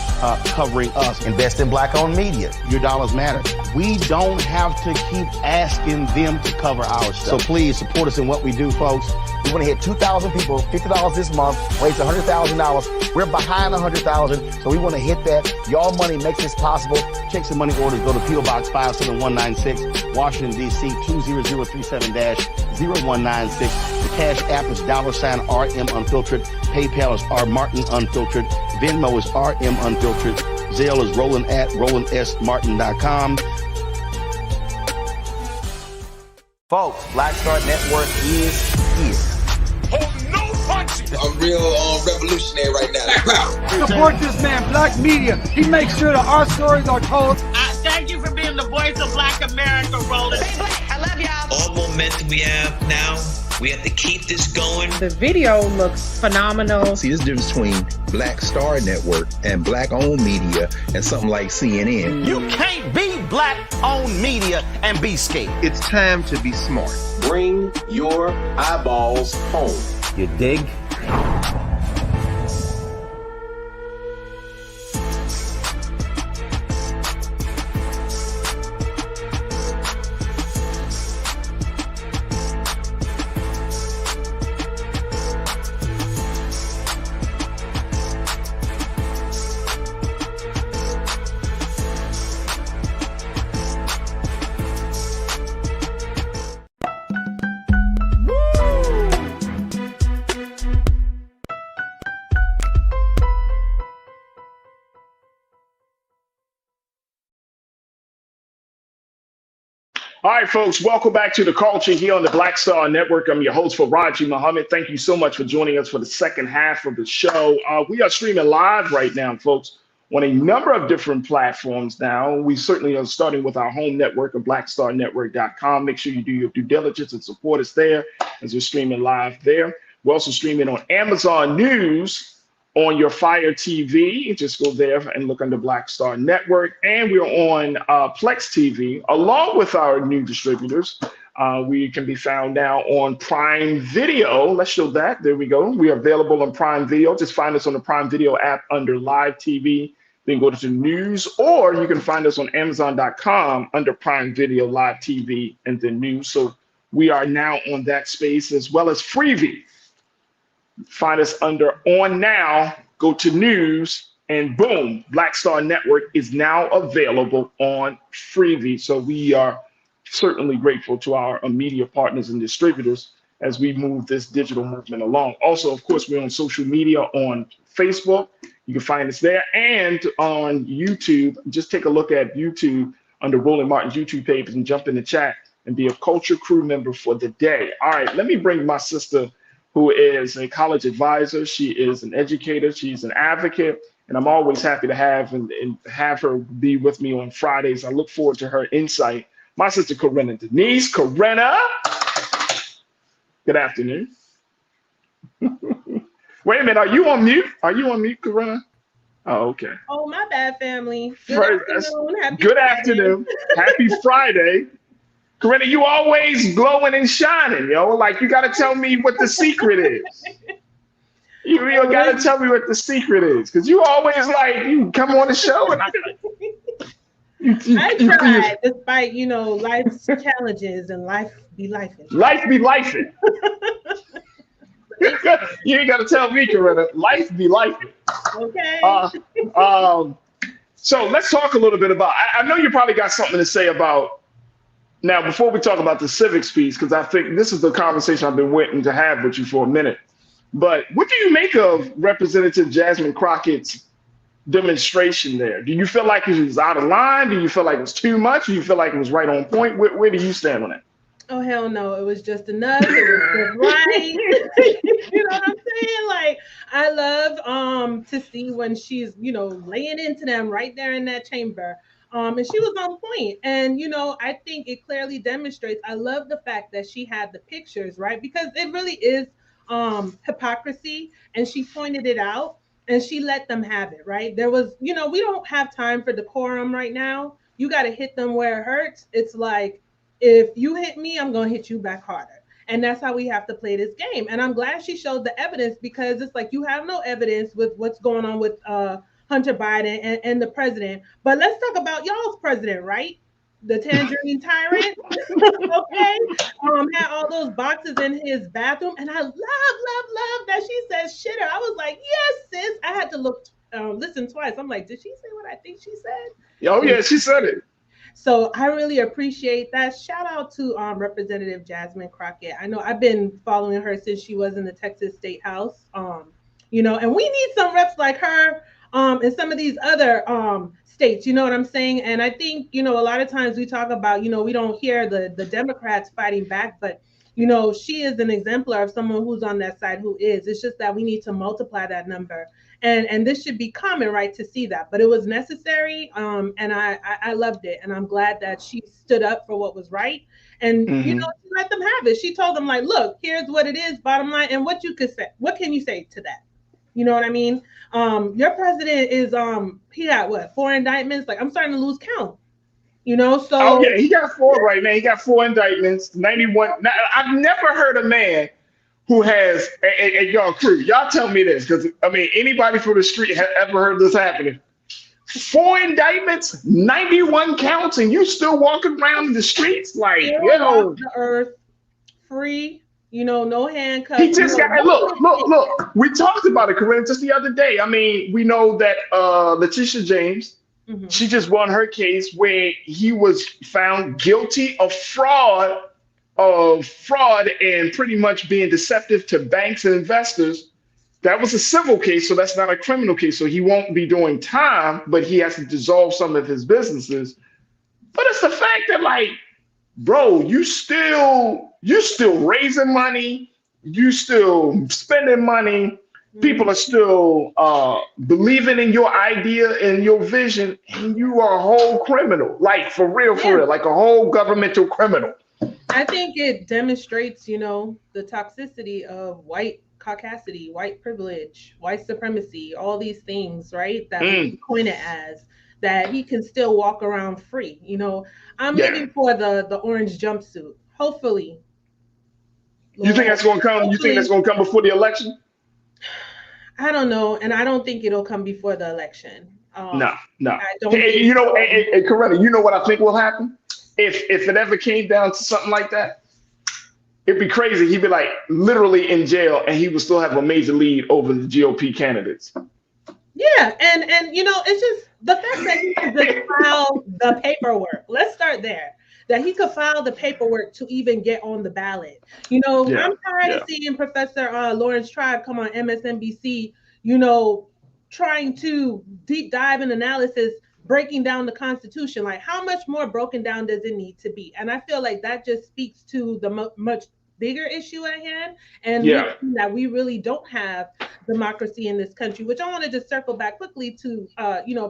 covering us. Invest in black-owned media. Your dollars matter. We don't have to keep asking them to cover our stuff. So please support us in what we do, folks. We want to hit 2,000 people, $50 this month, raise $100,000. We're behind 100,000, so we want to hit that. Y'all money makes this possible. Checks and money orders go to P.O. Box 57196, Washington, D.C. 20037-0196. The Cash App is $RM Unfiltered. PayPal is R Martin Unfiltered. Venmo is RM Unfiltered. Zelle is Roland at RolandSMartin.com. Folks, Black Star Network is here. I'm real revolutionary right now. Support this man, Black Media. He makes sure that our stories are told. Thank you for being the voice of Black America, Roland. Stay black. I love y'all. All momentum we have now, we have to keep this going. The video looks phenomenal. See, there's a difference between Black Star Network and black-owned media and something like CNN. You can't be black-owned media and be scared. It's time to be smart. Bring your eyeballs home. You dig? All right, folks, welcome back to The Culture here on the Black Star Network. I'm your host, Farajii Muhammad. Thank you so much for joining us for the second half of the show. We are streaming live right now, folks, on a number of different platforms now. We certainly are starting with our home network of blackstarnetwork.com. Make sure you do your due diligence and support us there as we're streaming live there. We're also streaming on Amazon News on your Fire TV. Just go there and look under Black Star Network. And we're on Plex TV, along with our new distributors. We can be found now on Prime Video. Let's show that. There we go. We are available on Prime Video. Just find us on the Prime Video app under Live TV. Then go to the news, or you can find us on Amazon.com under Prime Video, Live TV, and the news. So we are now on that space, as well as Freevee. Find us under On Now, go to News, and boom, Black Star Network is now available on Freevee. So we are certainly grateful to our media partners and distributors as we move this digital movement along. Also, of course, we're on social media on Facebook. You can find us there, and on YouTube. Just take a look at YouTube under Roland Martin's YouTube page and jump in the chat and be a Culture Crew member for the day. All right, let me bring my sister, who is a college advisor. She is an educator. She's an advocate, and I'm always happy to have her be with me on Fridays. I look forward to her insight. My sister, Corinna Denise. Corinna, good afternoon. Wait a minute, are you on mute? Are you on mute, Corinna? Oh, okay. Oh, my bad, family. Good afternoon. Happy Friday. Corinna, you always glowing and shining, yo. Like, you got to tell me what the secret is. You really got to tell me what the secret is, because you always like, you come on the show and I tried, despite, life's challenges, and life be lifing. Life be lifing. You ain't got to tell me, Corinna. Life be lifing. Okay. So let's talk a little bit about, I know you probably got something to say about, now before we talk about the civics piece, because I think this is the conversation I've been waiting to have with you for a minute. But what do you make of Representative Jasmine Crockett's demonstration there? Do you feel like it was out of line? Do you feel like it was too much? Do you feel like it was right on point? Where do you stand on that? Oh, hell no. It was just enough. It was just right. You know what I'm saying? Like, I love to see when she's, laying into them right there in that chamber. And she was on point. And, I think it clearly demonstrates, I love the fact that she had the pictures, right? Because it really is hypocrisy. And she pointed it out and she let them have it, right? There was, we don't have time for decorum right now. You got to hit them where it hurts. It's like, if you hit me, I'm going to hit you back harder. And that's how we have to play this game. And I'm glad she showed the evidence, because it's like, you have no evidence with what's going on with Hunter Biden and the president. But let's talk about y'all's president, right? The tangerine tyrant. Okay. Had all those boxes in his bathroom. And I love that she said shitter. I was like, yes, sis. I had to listen twice. I'm like, did she say what I think she said? Oh, yeah, she said it. So I really appreciate that. Shout out to Representative Jasmine Crockett. I know I've been following her since she was in the Texas State House. And we need some reps like her in some of these other states, you know what I'm saying? And I think, a lot of times we talk about, we don't hear the Democrats fighting back, but, she is an exemplar of someone who's on that side who is. It's just that we need to multiply that number. And this should be common, right, to see that. But it was necessary, and I loved it. And I'm glad that she stood up for what was right. And, she let them have it. She told them, like, look, here's what it is, bottom line, and what you could say. What can you say to that? You know what I mean? Your president is, he got, what, 4 indictments? Like, I'm starting to lose count. So. Oh, yeah, he got 4 right now. He got 4 indictments, 91. Now, I've never heard a man who has, and y'all crew, y'all tell me this, because anybody from the street has ever heard this happening. 4 indictments, 91 counts, and you still walking around the streets like, the earth, free, no handcuffs. He just got, look, we talked about it, Corinne, just the other day. We know that Letitia James, she just won her case where he was found guilty of fraud and pretty much being deceptive to banks and investors. That was a civil case, so that's not a criminal case. So he won't be doing time, but he has to dissolve some of his businesses. But it's the fact that, like, bro, you still raising money, you still spending money, people are still believing in your idea and your vision, and you are a whole criminal, like for real, like a whole governmental criminal. I think it demonstrates, the toxicity of white caucasity, white privilege, white supremacy, all these things, right? That we coin it as, that he can still walk around free. I'm looking for the orange jumpsuit. Hopefully. You think that's going to come? You think that's going to come before the election? I don't know. And I don't think it'll come before the election. No. I don't Corinna, you know what I think will happen? If it ever came down to something like that, it'd be crazy. He'd be like literally in jail, and he would still have a major lead over the GOP candidates. Yeah, and it's just the fact that he could just file the paperwork. Let's start there. That he could file the paperwork to even get on the ballot. I'm tired of seeing Professor Lawrence Tribe come on MSNBC, trying to deep dive in analysis, breaking down the Constitution. Like, how much more broken down does it need to be? And I feel like that just speaks to the much bigger issue at hand, and that we really don't have democracy in this country, which I want to just circle back quickly to,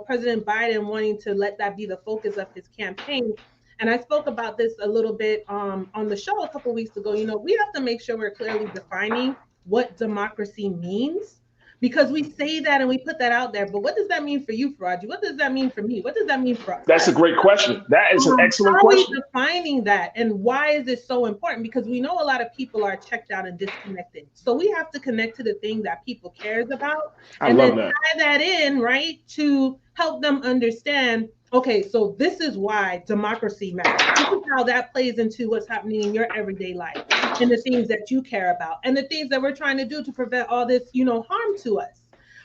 President Biden wanting to let that be the focus of his campaign. And I spoke about this a little bit on the show a couple of weeks ago. We have to make sure we're clearly defining what democracy means, because we say that and we put that out there. But what does that mean for you, Farajii? What does that mean for me? What does that mean for us? That's a great question. That is an excellent question. How are we defining that, and why is it so important? Because we know a lot of people are checked out and disconnected. So we have to connect to the thing that people cares about, and then tie that in, right, to help them understand. Okay, so this is why democracy matters. This is how that plays into what's happening in your everyday life and the things that you care about and the things that we're trying to do to prevent all this, harm to us.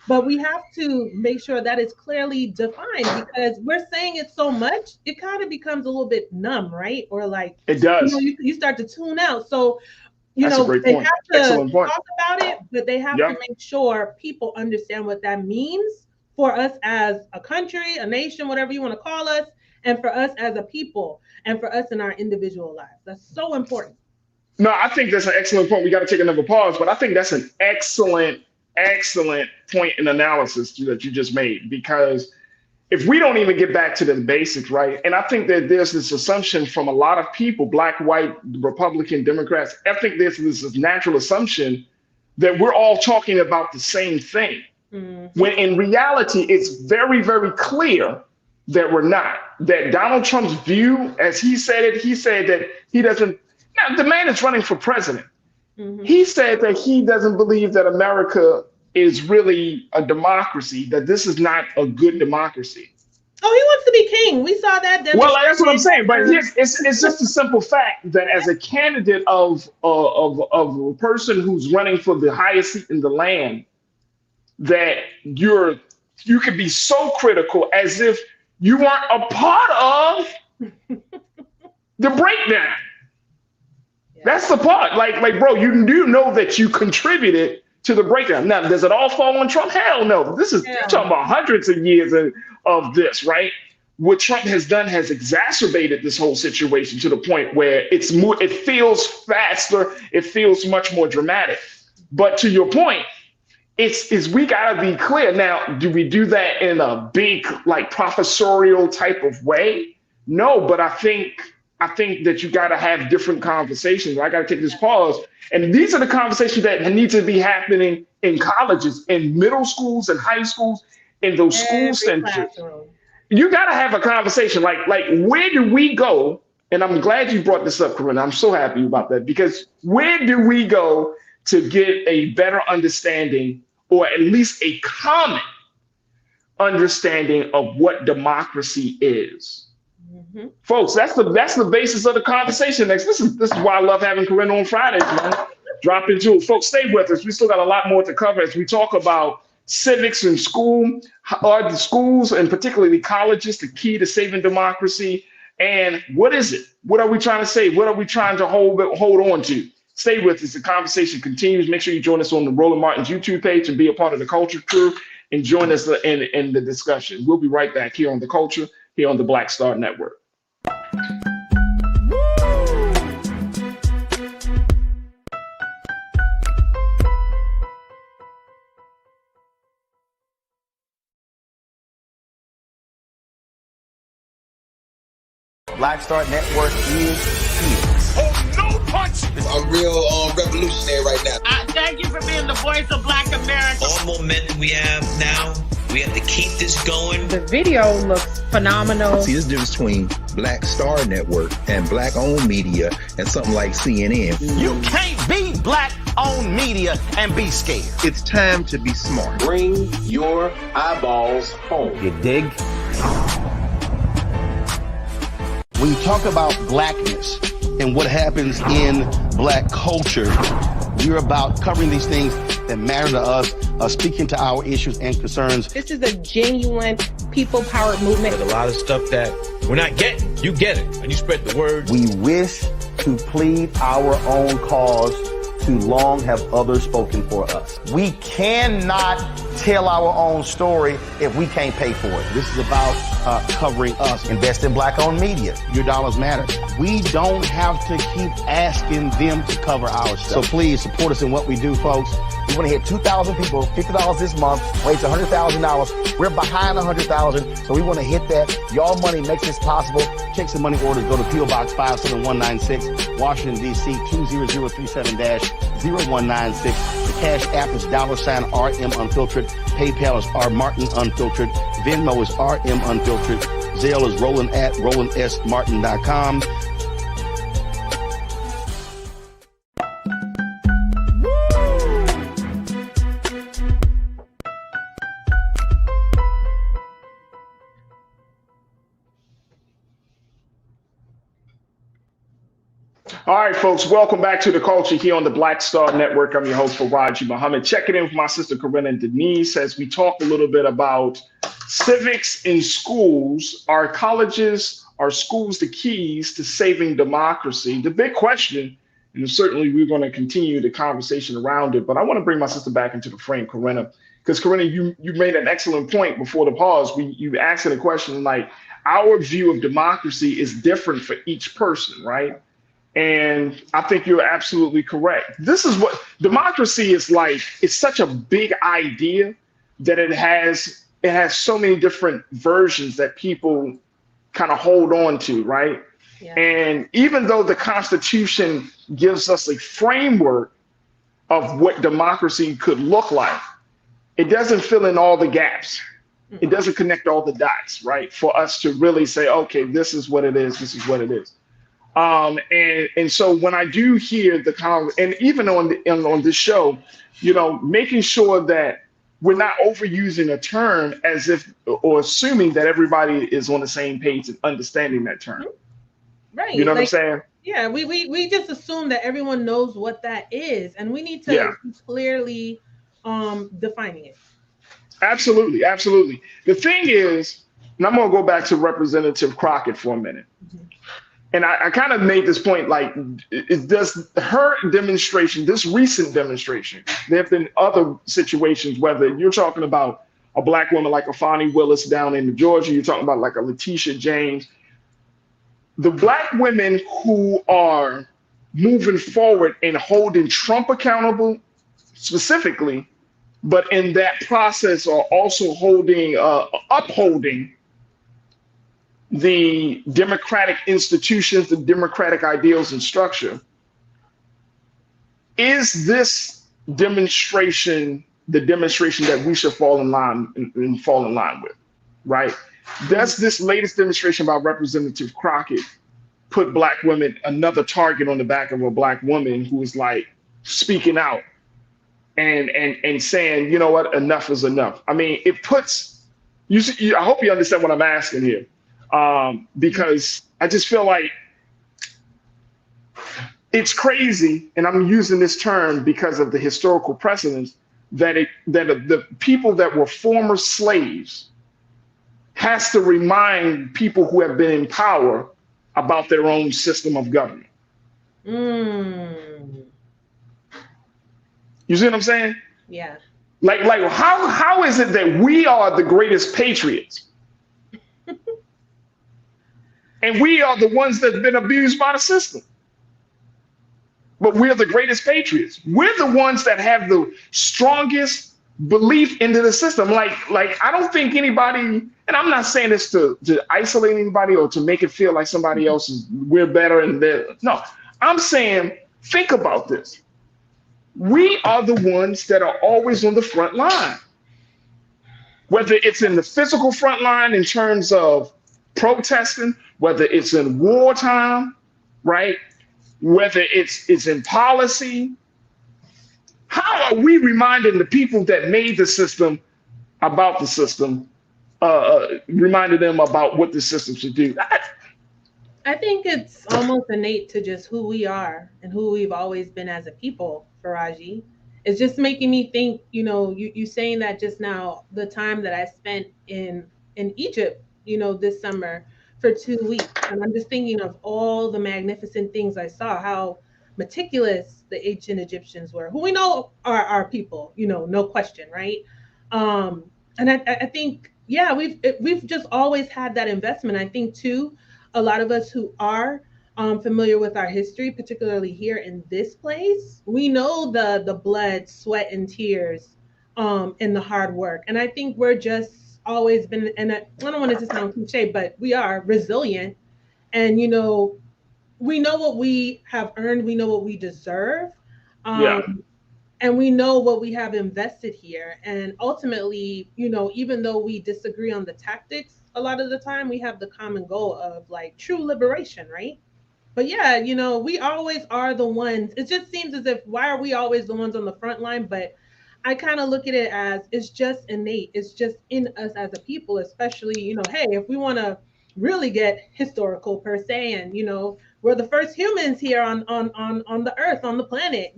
But we have to make sure that it's clearly defined, because we're saying it so much, it kind of becomes a little bit numb, right? Or like it does. You start to tune out. So, they have to talk about it, but they have to make sure people understand what that means for us as a country, a nation, whatever you want to call us, and for us as a people, and for us in our individual lives. That's so important. No, I think that's an excellent point. We got to take another pause, but I think that's an excellent point in analysis that you just made, because if we don't even get back to the basics, right? And I think that there's this assumption from a lot of people, Black, white, Republican, Democrats, I think there's this natural assumption that we're all talking about the same thing. When in reality, it's very, very clear that we're not. That Donald Trump's view, as he said that he doesn't, now the man is running for president. He said that he doesn't believe that America is really a democracy, that this is not a good democracy. Oh, he wants to be king. We saw that. Well, that's what I'm saying. But it's just a simple fact that as a candidate of a person who's running for the highest seat in the land, that you can be so critical as if you weren't a part of the breakdown. That's the part. Like, bro, you do know that you contributed to the breakdown. Now, does it all fall on Trump? Hell no. You're talking about hundreds of years of this, right? What Trump has done has exacerbated this whole situation to the point where it feels faster. It feels much more dramatic. But to your point, we gotta be clear. Now, do we do that in a big, like, professorial type of way? No, but I think that you gotta have different conversations. I gotta take this pause. And these are the conversations that need to be happening in colleges, in middle schools and high schools, in those school centers. You gotta have a conversation. Like where do we go? And I'm glad you brought this up, Corinne. I'm so happy about that, because where do we go to get a better understanding, or at least a common understanding of what democracy is? Folks, that's the basis of the conversation. This is why I love having Corinne on Fridays, man. Drop into it. Folks, stay with us. We still got a lot more to cover as we talk about civics in school, the schools, and particularly colleges, the key to saving democracy. And what is it? What are we trying to say? What are we trying to hold on to? Stay with us. The conversation continues. Make sure you join us on the Roland Martin's YouTube page and be a part of the Culture Crew, and join us in the discussion. We'll be right back here on The Culture, here on the Black Star Network. Black Star Network is here. Oh, no punch! I'm real revolutionary right now. Thank you for being the voice of Black America. All momentum we have now, we have to keep this going. The video looks phenomenal. See, there's a difference between Black Star Network and Black-owned media and something like CNN. You can't be Black-owned media and be scared. It's time to be smart. Bring your eyeballs home. You dig? When you talk about blackness and what happens in Black culture, you're about covering these things that matter to us, speaking to our issues and concerns. This is a genuine people-powered movement. There's a lot of stuff that we're not getting. You get it, and you spread the word. We wish to plead our own cause. Too long have others spoken for us. We cannot tell our own story if we can't pay for it. This is about covering us. Invest in black-owned media. Your dollars matter. We don't have to keep asking them to cover our stuff. So please support us in what we do, folks. We want to hit 2,000 people, $50 this month, raise $100,000. We're behind 100,000, so we want to hit that. Y'all money makes this possible. Check some money orders. Go to P.O. Box 57196, Washington, D.C. 20037-0196. The Cash App is $RM Unfiltered. PayPal is R Martin Unfiltered. Venmo is RM Unfiltered. Zelle is roland@rolandsmartin.com. All right, folks, welcome back to The Culture here on the Black Star Network. I'm your host, Farajii Muhammad. Checking in with my sister, Corinna and Denise, as we talk a little bit about civics in schools. Are colleges, are schools the keys to saving democracy? The big question, and certainly we're going to continue the conversation around it, but I want to bring my sister back into the frame, Corinna, because Corinna, you made an excellent point before the pause. You asked a question like, our view of democracy is different for each person, right? And I think you're absolutely correct. This is what democracy is like. It's such a big idea that it has so many different versions that people kind of hold on to, right? Yeah. And even though the Constitution gives us a framework of what democracy could look like, it doesn't fill in all the gaps. It doesn't connect all the dots, right? For us to really say, okay, this is what it is. This is what it is. And so when I do hear and even on this show, making sure that we're not overusing a term as if, or assuming that everybody is on the same page and understanding that term. Right. You know what I'm saying? Yeah, we just assume that everyone knows what that is, and we need to clearly defining it. Absolutely, absolutely. The thing is, and I'm gonna go back to Representative Crockett for a minute. Mm-hmm. And I kind of made this point, like, does her demonstration, this recent demonstration, there have been other situations, whether you're talking about a black woman like a Fonnie Willis down in Georgia, you're talking about like a Letitia James, the black women who are moving forward and holding Trump accountable specifically, but in that process are also upholding the democratic institutions, the democratic ideals and structure. Is this demonstration the demonstration that we should fall in line with, right? Does this latest demonstration by Representative Crockett put black women, another target on the back of a black woman who is like speaking out and saying, you know what, enough is enough? I mean, it puts you. I hope you understand what I'm asking here. Because I just feel like it's crazy, and I'm using this term because of the historical precedents, that the people that were former slaves has to remind people who have been in power about their own system of government. You see what I'm saying? Yeah. Like how is it that we are the greatest patriots? And we are the ones that have been abused by the system. But we're the greatest patriots. We're the ones that have the strongest belief into the system. Like I don't think anybody, and I'm not saying this to isolate anybody or to make it feel like somebody else we're better and no, I'm saying, think about this. We are the ones that are always on the front line. Whether it's in the physical front line in terms of protesting, whether it's in wartime, right? Whether it's in policy. How are we reminding the people that made the system about the system, reminding them about what the system should do? I think it's almost innate to just who we are and who we've always been as a people, Farajii. It's just making me think, you saying that just now, the time that I spent in Egypt, this summer for 2 weeks. And I'm just thinking of all the magnificent things I saw, how meticulous the ancient Egyptians were, who we know are our people, no question, right? And I think, yeah, we've just always had that investment. I think too, a lot of us who are familiar with our history, particularly here in this place, we know the blood, sweat, and tears, and the hard work. And I think we're just always been, and I don't want it to sound cliche, but we are resilient. And we know what we have earned, we know what we deserve. And we know what we have invested here. And ultimately, even though we disagree on the tactics, a lot of the time we have the common goal of like true liberation, right? But yeah, we always are the ones. It just seems as if, why are we always the ones on the front line? But I kind of look at it as it's just innate. It's just in us as a people, especially, hey, if we want to really get historical per se, and we're the first humans here on the earth, on the planet,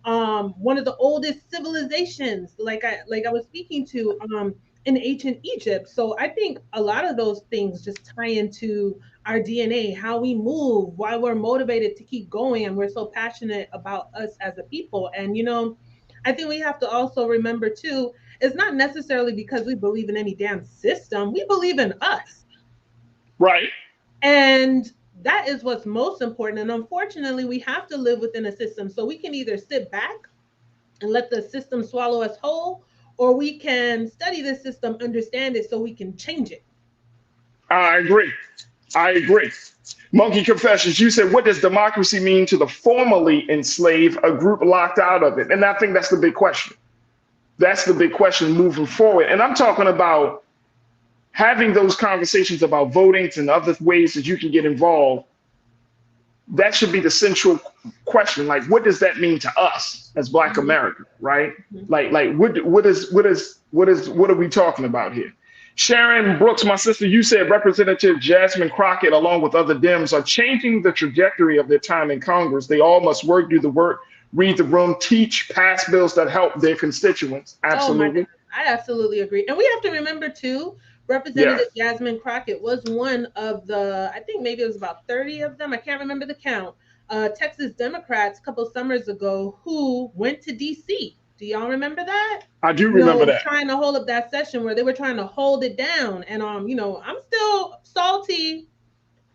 one of the oldest civilizations, like I was speaking to in ancient Egypt. So I think a lot of those things just tie into our DNA, how we move, why we're motivated to keep going, and we're so passionate about us as a people. And I think we have to also remember too, it's not necessarily because we believe in any damn system. We believe in us. Right. And that is what's most important. And unfortunately, we have to live within a system. So we can either sit back and let the system swallow us whole, or we can study the system, understand it, so we can change it. I agree. Monkey Confessions, you said, what does democracy mean to the formerly enslaved, a group locked out of it? And I think that's the big question. That's the big question moving forward. And I'm talking about having those conversations about voting and other ways that you can get involved. That should be the central question. Like, what does that mean to us as Black America, right? Like what are we talking about here? Sharon Brooks, my sister, you said Representative Jasmine Crockett, along with other Dems, are changing the trajectory of their time in Congress. They all must work, do the work, read the room, teach, pass bills that help their constituents. Absolutely. I absolutely agree. And we have to remember too, Representative Jasmine Crockett was one of the, I think maybe it was about 30 of them, I can't remember the count, Texas Democrats a couple summers ago who went to DC. Do y'all remember that? I do remember that. Trying to hold up that session where they were trying to hold it down. And, I'm still salty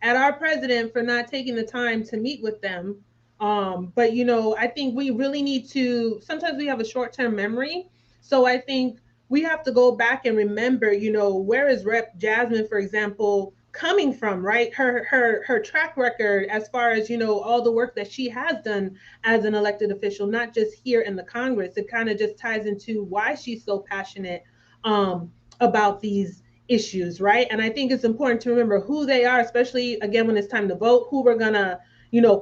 at our president for not taking the time to meet with them. But, I think we really need to, sometimes we have a short-term memory. So I think we have to go back and remember, where is Rep. Jasmine, for example, coming from, right? Her track record as far as, all the work that she has done as an elected official, not just here in the Congress. It kind of just ties into why she's so passionate about these issues, right? And I think it's important to remember who they are, especially, again, when it's time to vote, who we're going to,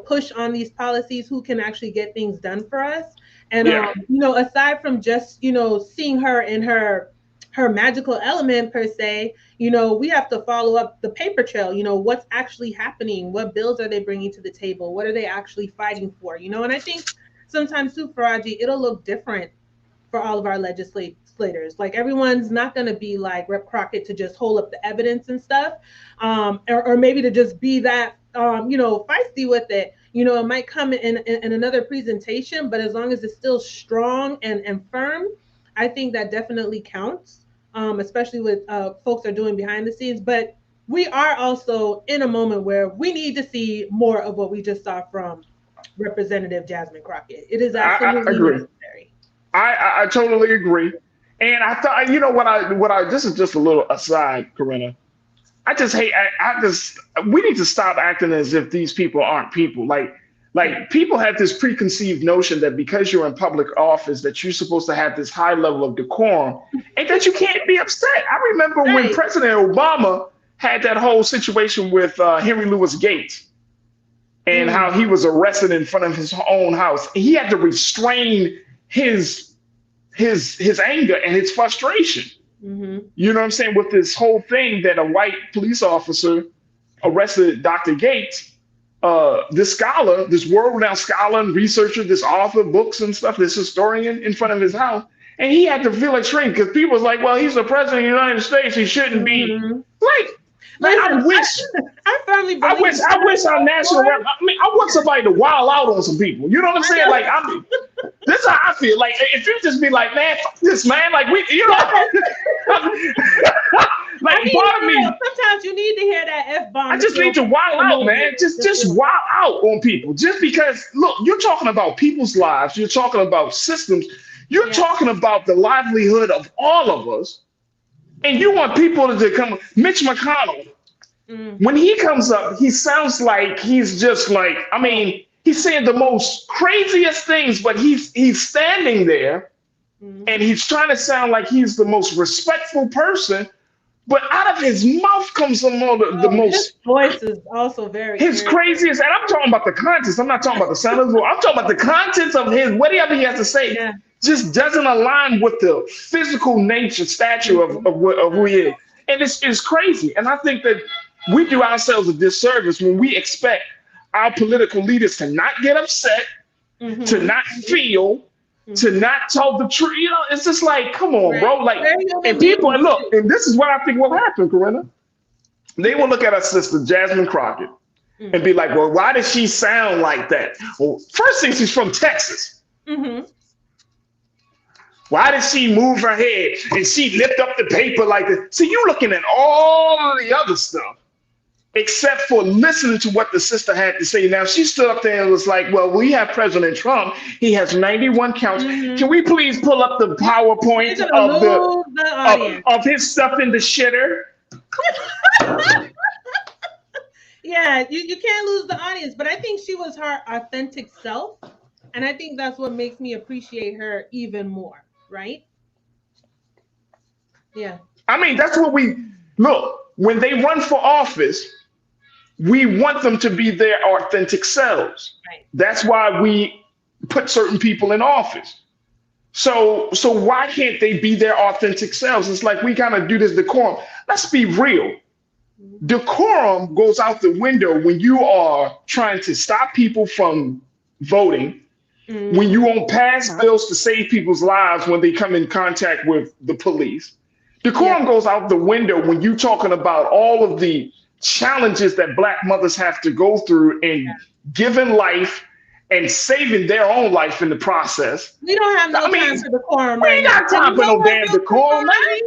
push on these policies, who can actually get things done for us. And, aside from just, seeing her in her magical element per se, we have to follow up the paper trail, what's actually happening, what bills are they bringing to the table, what are they actually fighting for, and I think sometimes too, Farajii, it'll look different for all of our legislators. Like everyone's not going to be like Rep. Crockett to just hold up the evidence and stuff, or maybe to just be that, feisty with it. It might come in another presentation, but as long as it's still strong and firm, I think that definitely counts, especially with folks are doing behind the scenes. But we are also in a moment where we need to see more of what we just saw from Representative Jasmine Crockett. It is absolutely necessary. I totally agree. And I thought, what I this is just a little aside, Corinna. I just hate, we need to stop acting as if these people aren't people. Like people have this preconceived notion that because you're in public office, that you're supposed to have this high level of decorum and that you can't be upset. I remember when President Obama had that whole situation with Henry Louis Gates and how he was arrested in front of his own house. He had to restrain his anger and his frustration. You know what I'm saying? With this whole thing that a white police officer arrested Dr. Gates, this scholar, this world-renowned scholar and researcher, this author, books and stuff, this historian in front of his house. And he had to feel extreme because people was like, well, he's the president of the United States. He shouldn't be. Like, Man, Listen, I wish. I firmly believe. I wish our national rep. I mean, I want somebody to wild out on some people. You know what I'm saying? Like, I mean, this is how I feel. Like, if you just be like, man, fuck this, man. Like, we, you know, like, I mean, part of me. Sometimes you need to hear that F-bomb. I just need to wild out, man. Just wild out on people. Just because, look, you're talking about people's lives. You're talking about systems. You're talking about the livelihood of all of us. And you want people to come. Mitch McConnell, when he comes up, he sounds like he's just like, I mean, he's saying the most craziest things, but he's standing there and he's trying to sound like he's the most respectful person. But out of his mouth comes the most. His voice is also very. His craziest, and I'm talking about the contents. I'm not talking about the sound. I'm talking about the contents of his whatever he has to say. Yeah. Just doesn't align with the physical nature, stature of who he is, and it's crazy. And I think that we do ourselves a disservice when we expect our political leaders to not get upset, to not feel. To not tell the truth, you know, it's just like, come on, bro. Like, and people, and look, and this is what I think will happen, Corinna. They will look at our sister, Jasmine Crockett, and be like, well, why does she sound like that? Well, first thing, she's from Texas. Why did she move her head and she lift up the paper like this? See, you're looking at all of the other stuff, except for listening to what the sister had to say. Now, she stood up there and was like, well, we have President Trump. He has 91 counts. Can we please pull up the PowerPoint of his stuff in the shitter? Yeah, you can't lose the audience, but I think she was her authentic self. And I think that's what makes me appreciate her even more, right? Yeah. I mean, that's what look, when they run for office, we want them to be their authentic selves. Right. That's why we put certain people in office. So why can't they be their authentic selves? It's like we kind of do this decorum. Let's be real. Decorum goes out the window when you are trying to stop people from voting, when you won't pass bills to save people's lives when they come in contact with the police. Decorum goes out the window when you're talking about all of the challenges that Black mothers have to go through in giving life and saving their own life in the process. We don't have no time for decorum. We ain't got time for no damn decorum, man.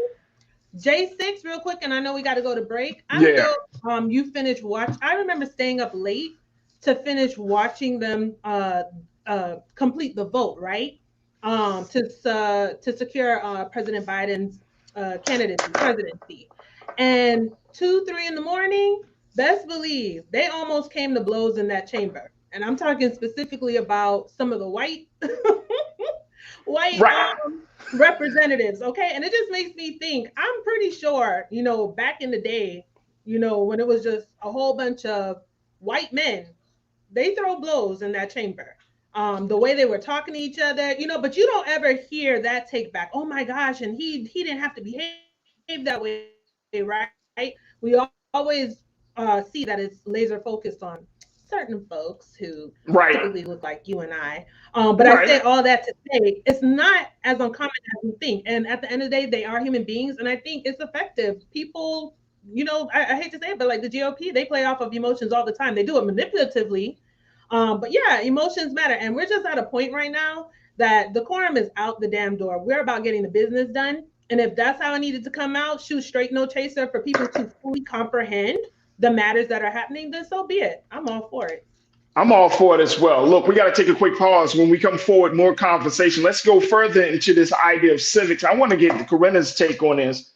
J6, real quick, and I know we got to go to break. You finished watch. I remember staying up late to finish watching them complete the vote, right? To secure President Biden's presidency. And 2-3 in the morning, best believe they almost came to blows in that chamber. And I'm talking specifically about some of the white representatives, okay? And it just makes me think, I'm pretty sure, you know, back in the day, you know, when it was just a whole bunch of white men, they throw blows in that chamber. The way they were talking to each other, you know, but you don't ever hear that take back. Oh my gosh, and he didn't have to behave that way, right? We always see that it's laser focused on certain folks who typically look like you and I. But I say all that to say it's not as uncommon as we think. And at the end of the day, they are human beings, and I think it's effective. People, you know, I hate to say it, but like the GOP, they play off of emotions all the time. They do it manipulatively. But yeah, emotions matter. And we're just at a point right now that decorum is out the damn door. We're about getting the business done. And if that's how it needed to come out, shoot straight, no chaser, for people to fully comprehend the matters that are happening, then so be it. I'm all for it. I'm all for it as well. Look, we got to take a quick pause. When we come forward, more conversation. Let's go further into this idea of civics. I want to get Corinna's take on this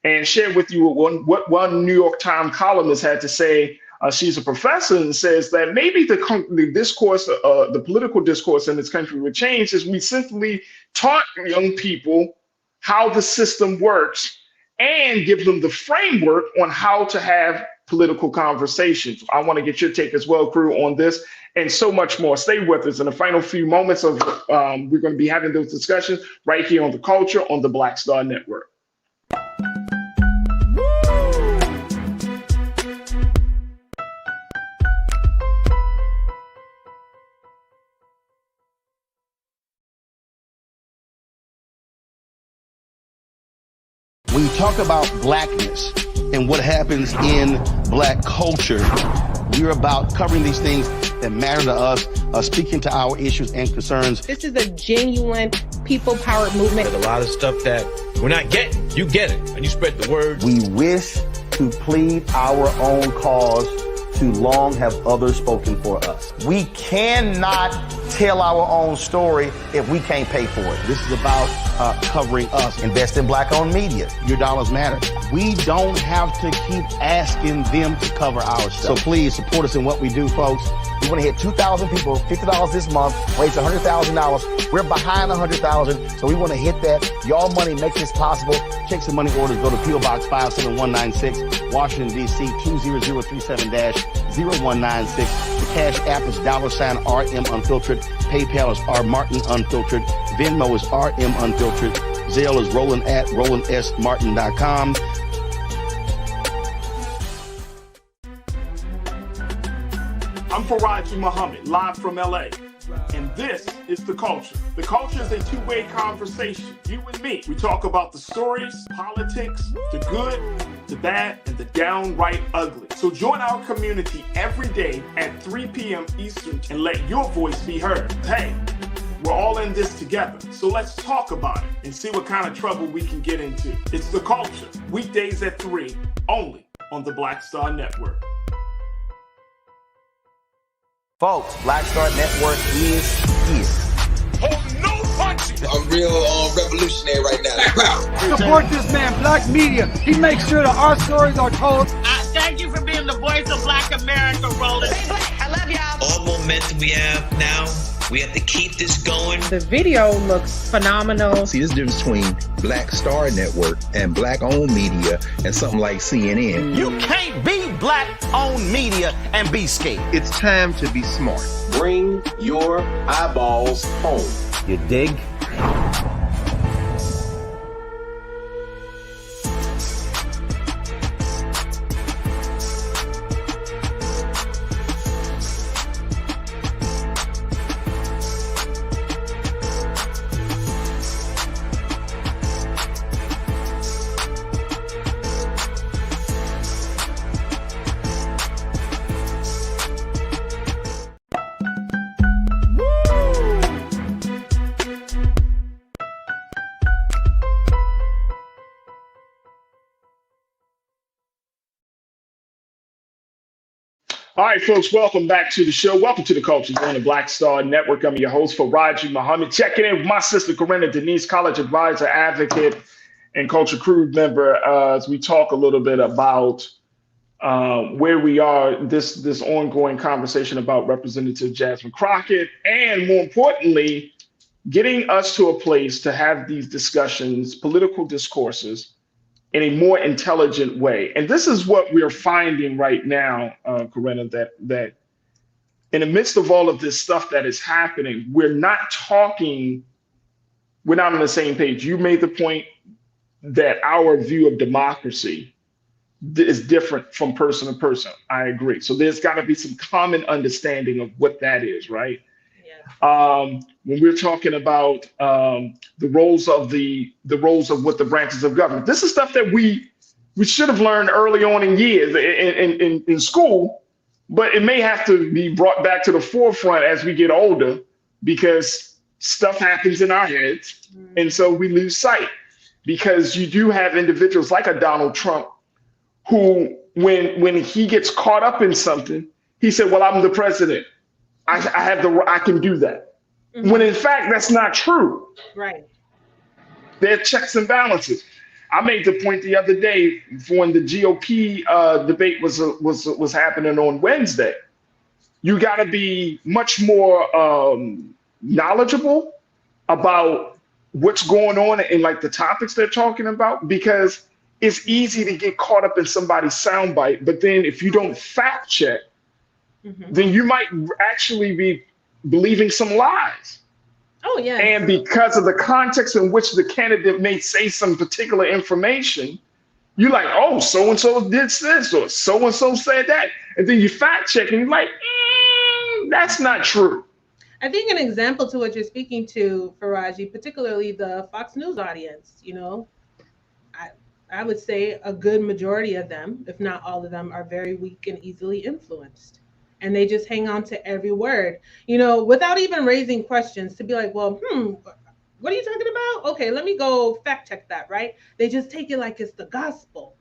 and share with you what one New York Times columnist had to say. She's a professor and says that maybe the discourse, the political discourse in this country would change as we simply taught young people how the system works and give them the framework on how to have political conversations. I want to get your take as well, crew, on this and so much more. Stay with us in the final few moments of we're going to be having those discussions right here on The Culture on the Black Star Network. When you talk about blackness, and what happens in black culture. We're about covering these things that matter to us, speaking to our issues and concerns. This is a genuine people-powered movement. There's a lot of stuff that we're not getting. You get it, and you spread the word. We wish to plead our own cause. Too long have others spoken for us. We cannot tell our own story if we can't pay for it. This is about covering us. Invest in black-owned media. Your dollars matter. We don't have to keep asking them to cover our stuff. So please support us in what we do, folks. We want to hit 2,000 people, $50 this month, raise $100,000. We're behind 100,000, so we want to hit that. Y'all money makes this possible. Check some money orders. Go to P.O. Box 57196, Washington, D.C. 20037-0196. The Cash App is $RM Unfiltered. PayPal is R Martin Unfiltered. Venmo is RM Unfiltered. Zelle is Roland at RolandSMartin.com. I'm Farajii Muhammad, live from LA. And this is The Culture. The Culture is a two-way conversation. You and me. We talk about the stories, politics, the good, the bad, and the downright ugly. So join our community every day at 3 p.m. Eastern and let your voice be heard. Hey, we're all in this together. So let's talk about it and see what kind of trouble we can get into. It's The Culture. Weekdays at 3, only on the Black Star Network. Folks, Black Star Network is here. Oh, no punching! I'm real revolutionary right now. Support this man, Black media. He makes sure that our stories are told. Thank you for being the voice of Black America, Roland. I love y'all. All momentum we have now, we have to keep this going. The video looks phenomenal. See, this difference between Black Star Network and black-owned media and something like CNN. You can't be black-owned media and be scared. It's time to be smart. Bring your eyeballs home. You dig? All right, folks, welcome back to the show. Welcome to The Culture on the Black Star Network. I'm your host, Farajii Muhammad. Checking in with my sister, Corinna Denise, college advisor, advocate, and culture crew member as we talk a little bit about where we are, this ongoing conversation about Representative Jasmine Crockett, and more importantly, getting us to a place to have these discussions, political discourses, in a more intelligent way. And this is what we're finding right now, Corinna, that in the midst of all of this stuff that is happening, we're not on the same page. You made the point that our view of democracy is different from person to person. I agree. So there's got to be some common understanding of what that is, right? When we're talking about the roles of what the branches of government, this is stuff that we should have learned early on in years in school, but it may have to be brought back to the forefront as we get older because stuff happens in our heads, and so we lose sight. Because you do have individuals like a Donald Trump who, when he gets caught up in something, he said, "Well, I'm the president. I can do that." Mm-hmm. When in fact, that's not true. Right. There are checks and balances. I made the point the other day when the GOP debate was happening on Wednesday. You got to be much more knowledgeable about what's going on and like the topics they're talking about, because it's easy to get caught up in somebody's soundbite. But then if you don't fact check, then you might actually be believing some lies. Oh, yeah. And because of the context in which the candidate may say some particular information, you're like, oh, so-and-so did this or so-and-so said that. And then you fact check and you're like, that's not true. I think an example to what you're speaking to, Farajii, particularly the Fox News audience, I would say a good majority of them, if not all of them, are very weak and easily influenced. And they just hang on to every word, without even raising questions to be like, well, what are you talking about? Okay, let me go fact check that, right? They just take it like it's the gospel,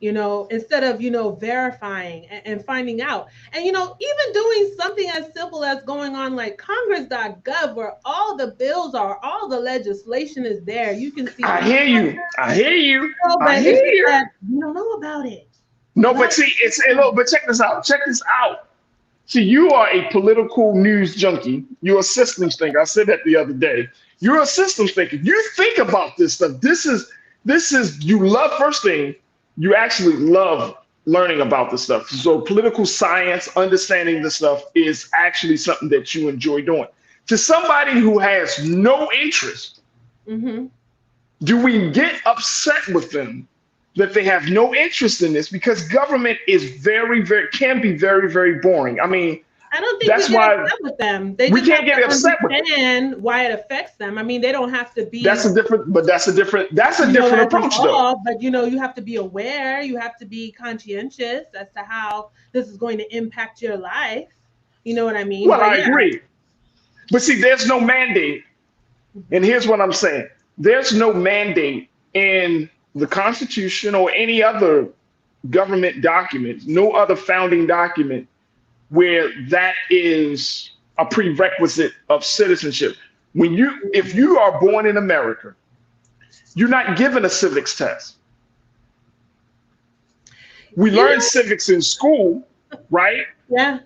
instead of, verifying and finding out. And, even doing something as simple as going on like congress.gov, where all the bills are, all the legislation is there. You can see. I hear you. I hear you. But I hear you. You don't know about it. No, but see, but check this out. Check this out. See, you are a political news junkie. You're a systems thinker. I said that the other day. You're a systems thinker. You think about this stuff. This is, you love, first thing, you actually love learning about this stuff. So political science, understanding this stuff is actually something that you enjoy doing. To somebody who has no interest, do we get upset with them that they have no interest in this? Because government is can be very, very boring. I mean, I don't think that's we get why upset with them. They we just can't have get to upset with them. understand why it affects them. I mean, they don't have to be. That's a different approach, though. But you have to be aware. You have to be conscientious as to how this is going to impact your life. You know what I mean? Well, I agree. But see, there's no mandate. And here's what I'm saying. There's no mandate in the Constitution or any other government document, no other founding document where that is a prerequisite of citizenship. If you are born in America, you're not given a civics test. We learn civics in school, right? Yeah.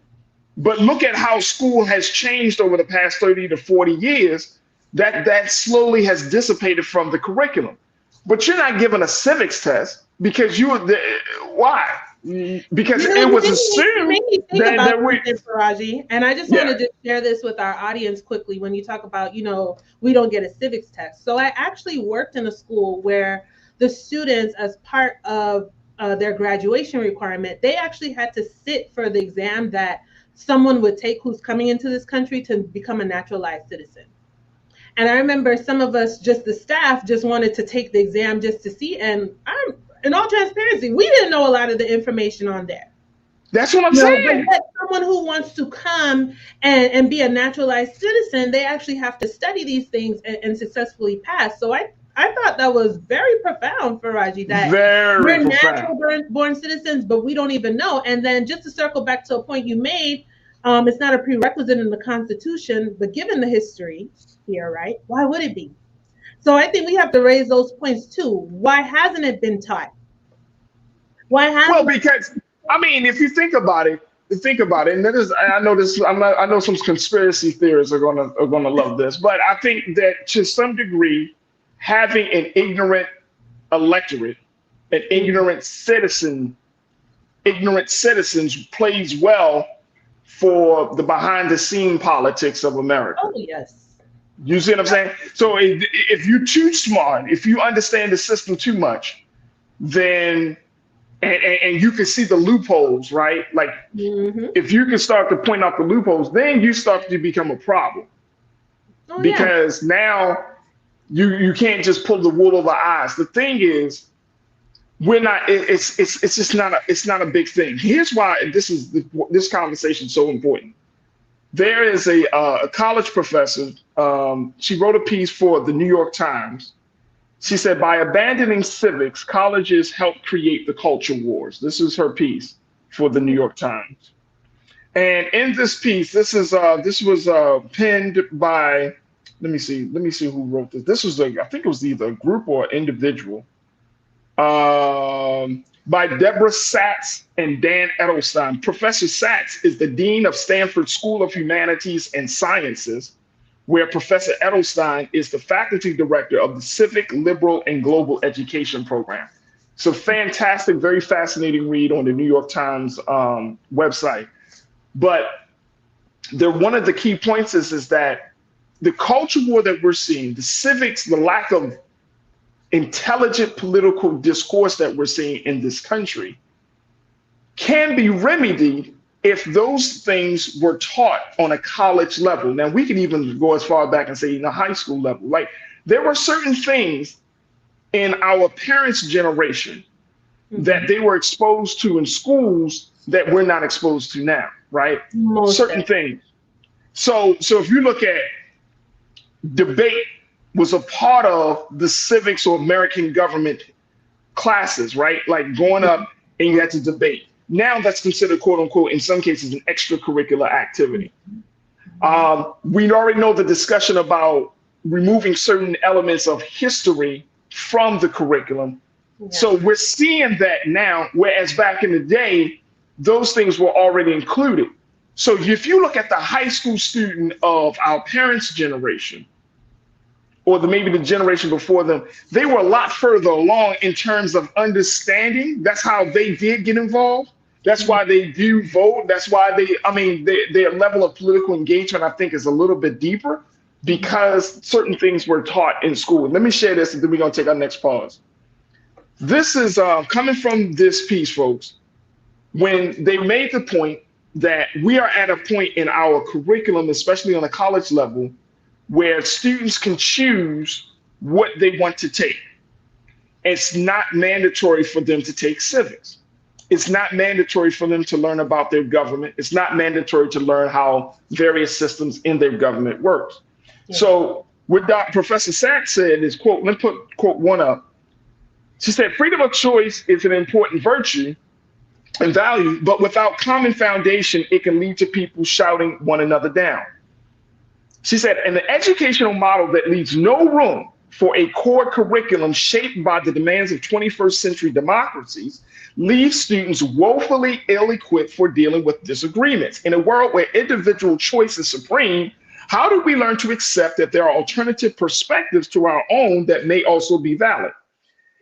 But look at how school has changed over the past 30 to 40 years. That slowly has dissipated from the curriculum. But you're not given a civics test because why? Because it was assumed that we, Farajii, and I just wanted to share this with our audience quickly. When you talk about, we don't get a civics test. So I actually worked in a school where the students, as part of their graduation requirement, they actually had to sit for the exam that someone would take who's coming into this country to become a naturalized citizen. And I remember some of us, just the staff, just wanted to take the exam just to see. And in all transparency, we didn't know a lot of the information on there. That's what I'm saying. But someone who wants to come and be a naturalized citizen, they actually have to study these things and successfully pass. So I thought that was very profound, Farajii, that we're natural born citizens, but we don't even know. And then just to circle back to a point you made, it's not a prerequisite in the Constitution, but given the history here, right? Why would it be? So I think we have to raise those points too. Why hasn't it been taught? Well, because if you think about it, and I know some conspiracy theorists are gonna love this, but I think that to some degree, having an ignorant electorate, an ignorant citizens plays well for the behind the scene politics of America. Oh, yes. You see what I'm saying? So if you're too smart, if you understand the system too much, then and you can see the loopholes, right? Like if you can start to point out the loopholes, then you start to become a problem. Because now you can't just pull the wool over our eyes. The thing is, we're not. It's just not. It's not a big thing. Here's why this conversation is so important. There is a college professor. She wrote a piece for the New York Times. She said, by abandoning civics, colleges help create the culture wars. This is her piece for the New York Times. And in this piece, this was penned by, let me see who wrote this. This was I think it was either a group or an individual. By Deborah Satz and Dan Edelstein. Professor Satz is the Dean of Stanford School of Humanities and Sciences, where Professor Edelstein is the faculty director of the Civic, Liberal, and Global Education Program. It's a fantastic, very fascinating read on the New York Times website. But one of the key points is that the culture war that we're seeing, the civics, the lack of intelligent political discourse that we're seeing in this country can be remedied if those things were taught on a college level. Now, we can even go as far back and say in a high school level. Like, there were certain things in our parents' generation that they were exposed to in schools that we're not exposed to now, right? Certain things. So if you look at debate was a part of the civics or American government classes, right? Like going up and you had to debate. Now that's considered, quote unquote, in some cases, an extracurricular activity. We already know the discussion about removing certain elements of history from the curriculum. So we're seeing that now, whereas back in the day, those things were already included. So if you look at the high school student of our parents' generation, or maybe the generation before them, they were a lot further along in terms of understanding. That's how they did get involved. That's why they do vote. That's why their level of political engagement, I think, is a little bit deeper because certain things were taught in school. Let me share this and then we're going to take our next pause. This is coming from this piece, folks, when they made the point that we are at a point in our curriculum, especially on the college level, where students can choose what they want to take. It's not mandatory for them to take civics. It's not mandatory for them to learn about their government. It's not mandatory to learn how various systems in their government works. So what Professor Sachs said is, quote, let me put quote one up. She said, freedom of choice is an important virtue and value, but without common foundation, it can lead to people shouting one another down. She said, an educational model that leaves no room for a core curriculum shaped by the demands of 21st century democracies leaves students woefully ill-equipped for dealing with disagreements. In a world where individual choice is supreme, how do we learn to accept that there are alternative perspectives to our own that may also be valid?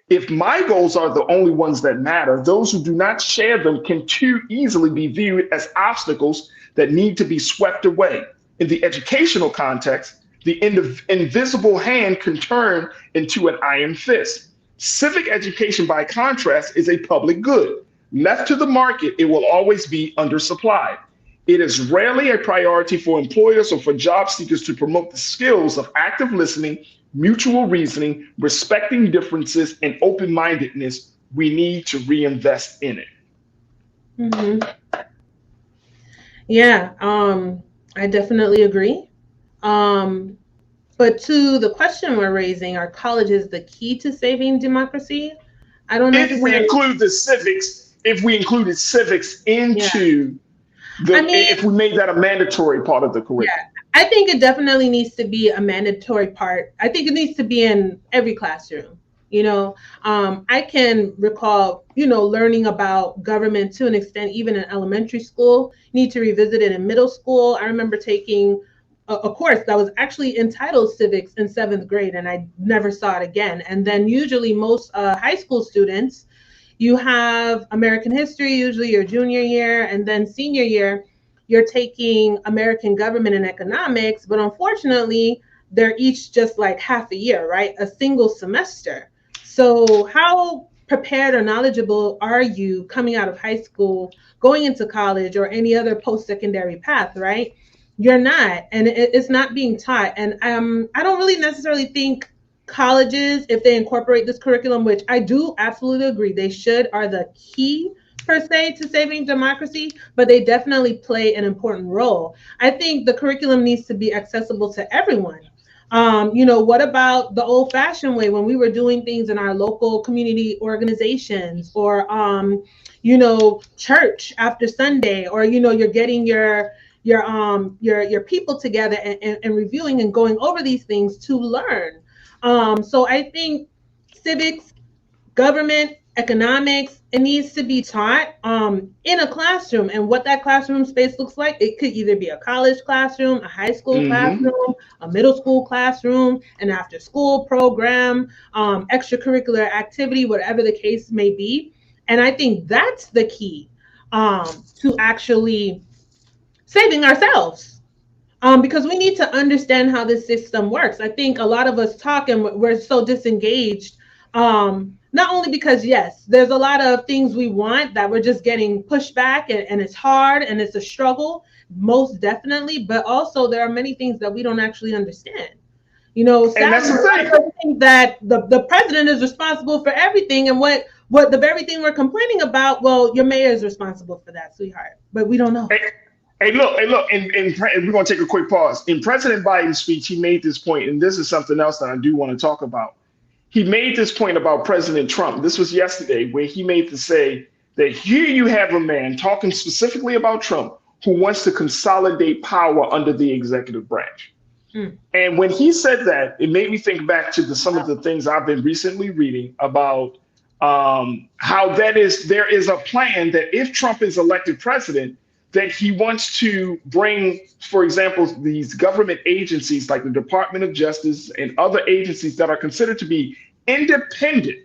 If my goals are the only ones that matter, those who do not share them can too easily be viewed as obstacles that need to be swept away. In the educational context, the invisible hand can turn into an iron fist. Civic education, by contrast, is a public good. Left to the market, it will always be undersupplied. It is rarely a priority for employers or for job seekers to promote the skills of active listening, mutual reasoning, respecting differences, and open-mindedness. We need to reinvest in it. Yeah, I definitely agree. But to the question we're raising, are colleges the key to saving democracy? I don't know. If we include the civics, if we included civics into if we made that a mandatory part of the curriculum. Yeah, I think it definitely needs to be a mandatory part. I think it needs to be in every classroom. You know, I can recall, learning about government to an extent, even in elementary school. You need to revisit it in middle school. I remember taking a course that was actually entitled Civics in 7th grade, and I never saw it again. And then usually most high school students, you have American history, usually your junior year, and then senior year, you're taking American government and economics, but unfortunately, they're each just like half a year, right? A single semester. So how prepared or knowledgeable are you coming out of high school, going into college, or any other post-secondary path, right? You're not, and it's not being taught. And I don't really necessarily think colleges, if they incorporate this curriculum, which I do absolutely agree they should, are the key per se to saving democracy, but they definitely play an important role. I think the curriculum needs to be accessible to everyone. What about the old-fashioned way when we were doing things in our local community organizations, or church after Sunday, or you're getting your people together and reviewing and going over these things to learn. So I think civics, government, economics, it needs to be taught in a classroom. And what that classroom space looks like, it could either be a college classroom, a high school classroom, a middle school classroom, an after school program, extracurricular activity, whatever the case may be. And I think that's the key to actually saving ourselves, because we need to understand how this system works. I think a lot of us talk and we're so disengaged, not only because, yes, there's a lot of things we want that we're just getting pushed back, and it's hard and it's a struggle, most definitely, but also there are many things that we don't actually understand. You know, and that's the thing. I think that the president is responsible for everything, and what the very thing we're complaining about, well, your mayor is responsible for that, sweetheart. But we don't know. Hey, look, and we're going to take a quick pause. In President Biden's speech, he made this point, and this is something else that I do want to talk about. He made this point about President Trump. This was yesterday, where he made to say that here you have a man talking specifically about Trump who wants to consolidate power under the executive branch. And when he said that, it made me think back to some of the things I've been recently reading about how there is a plan that if Trump is elected president, that he wants to bring, for example, these government agencies like the Department of Justice and other agencies that are considered to be independent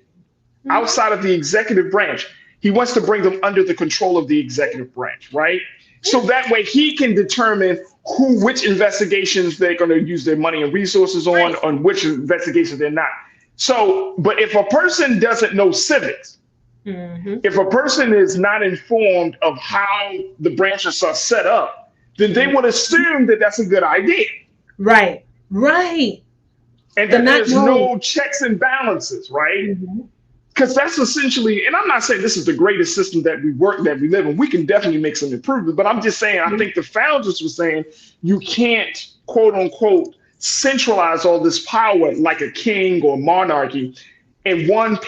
outside of the executive branch. He wants to bring them under the control of the executive branch, right? So that way he can determine which investigations they're going to use their money and resources on which investigations they're not. So, but if a person doesn't know civics, if a person is not informed of how the branches are set up, then they would assume that that's a good idea. Right. And that there's no checks and balances, right? Because that's essentially, and I'm not saying this is the greatest system that we live in. We can definitely make some improvements, but I'm just saying, I think the founders were saying you can't, quote unquote, centralize all this power like a king or monarchy in one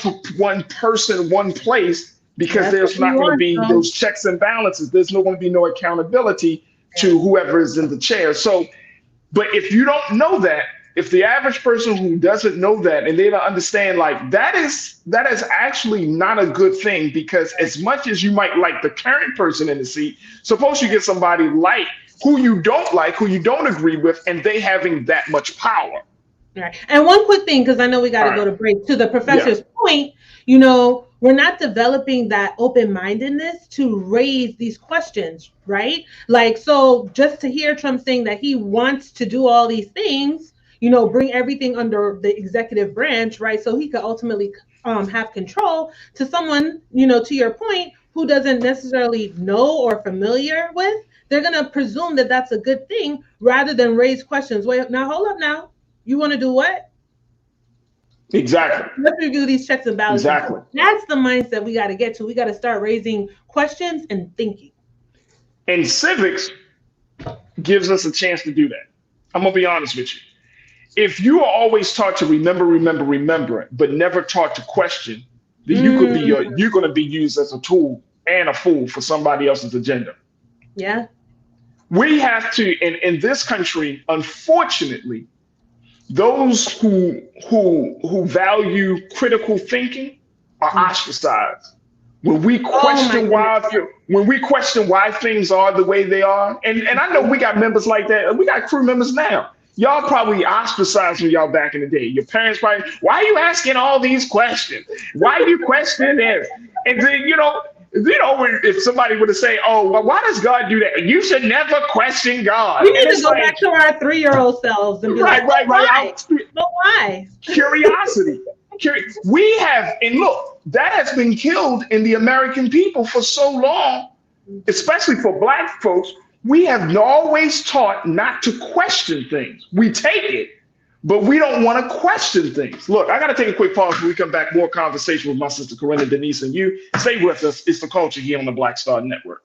person, one place, because there's not going to be those checks and balances. There's not going to be no accountability to whoever is in the chair. So, but if you don't know that, if the average person who doesn't know that and they don't understand, like that is actually not a good thing, because as much as you might like the current person in the seat, suppose you get somebody like who you don't like, who you don't agree with, and they having that much power. Right. And one quick thing, because I know we got to go to break, to the professor's point, you know, we're not developing that open-mindedness to raise these questions, right? Like, so just to hear Trump saying that he wants to do all these things, you know, bring everything under the executive branch, right? So he could ultimately have control, to someone, you know, to your point, who doesn't necessarily know or familiar with, they're going to presume that that's a good thing rather than raise questions. Wait, now hold up now. You want to do what? Exactly. Let's review these checks and balances. Exactly. That's the mindset we got to get to. We got to start raising questions and thinking. And civics gives us a chance to do that. I'm going to be honest with you. If you are always taught to remember, but never taught to question, then you're going to be used as a tool and a fool for somebody else's agenda. Yeah. We have to, in this country, unfortunately, those who value critical thinking are ostracized. When we question why things are the way they are, and I know we got members like that. We got crew members now. Y'all probably ostracized when y'all back in the day. Your parents probably, why are you asking all these questions? Why are you questioning this? And then, you know, if somebody were to say, oh, well, why does God do that? You should never question God. We need to go back to our 3-year-old selves and be right. But why? Curiosity. We have, and look, that has been killed in the American people for so long, especially for Black folks. We have always taught not to question things. We take it, but we don't want to question things. Look, I got to take a quick pause when we come back. More conversation with my sister Corinna, Denise, and you. Stay with us. It's The Culture here on the Black Star Network.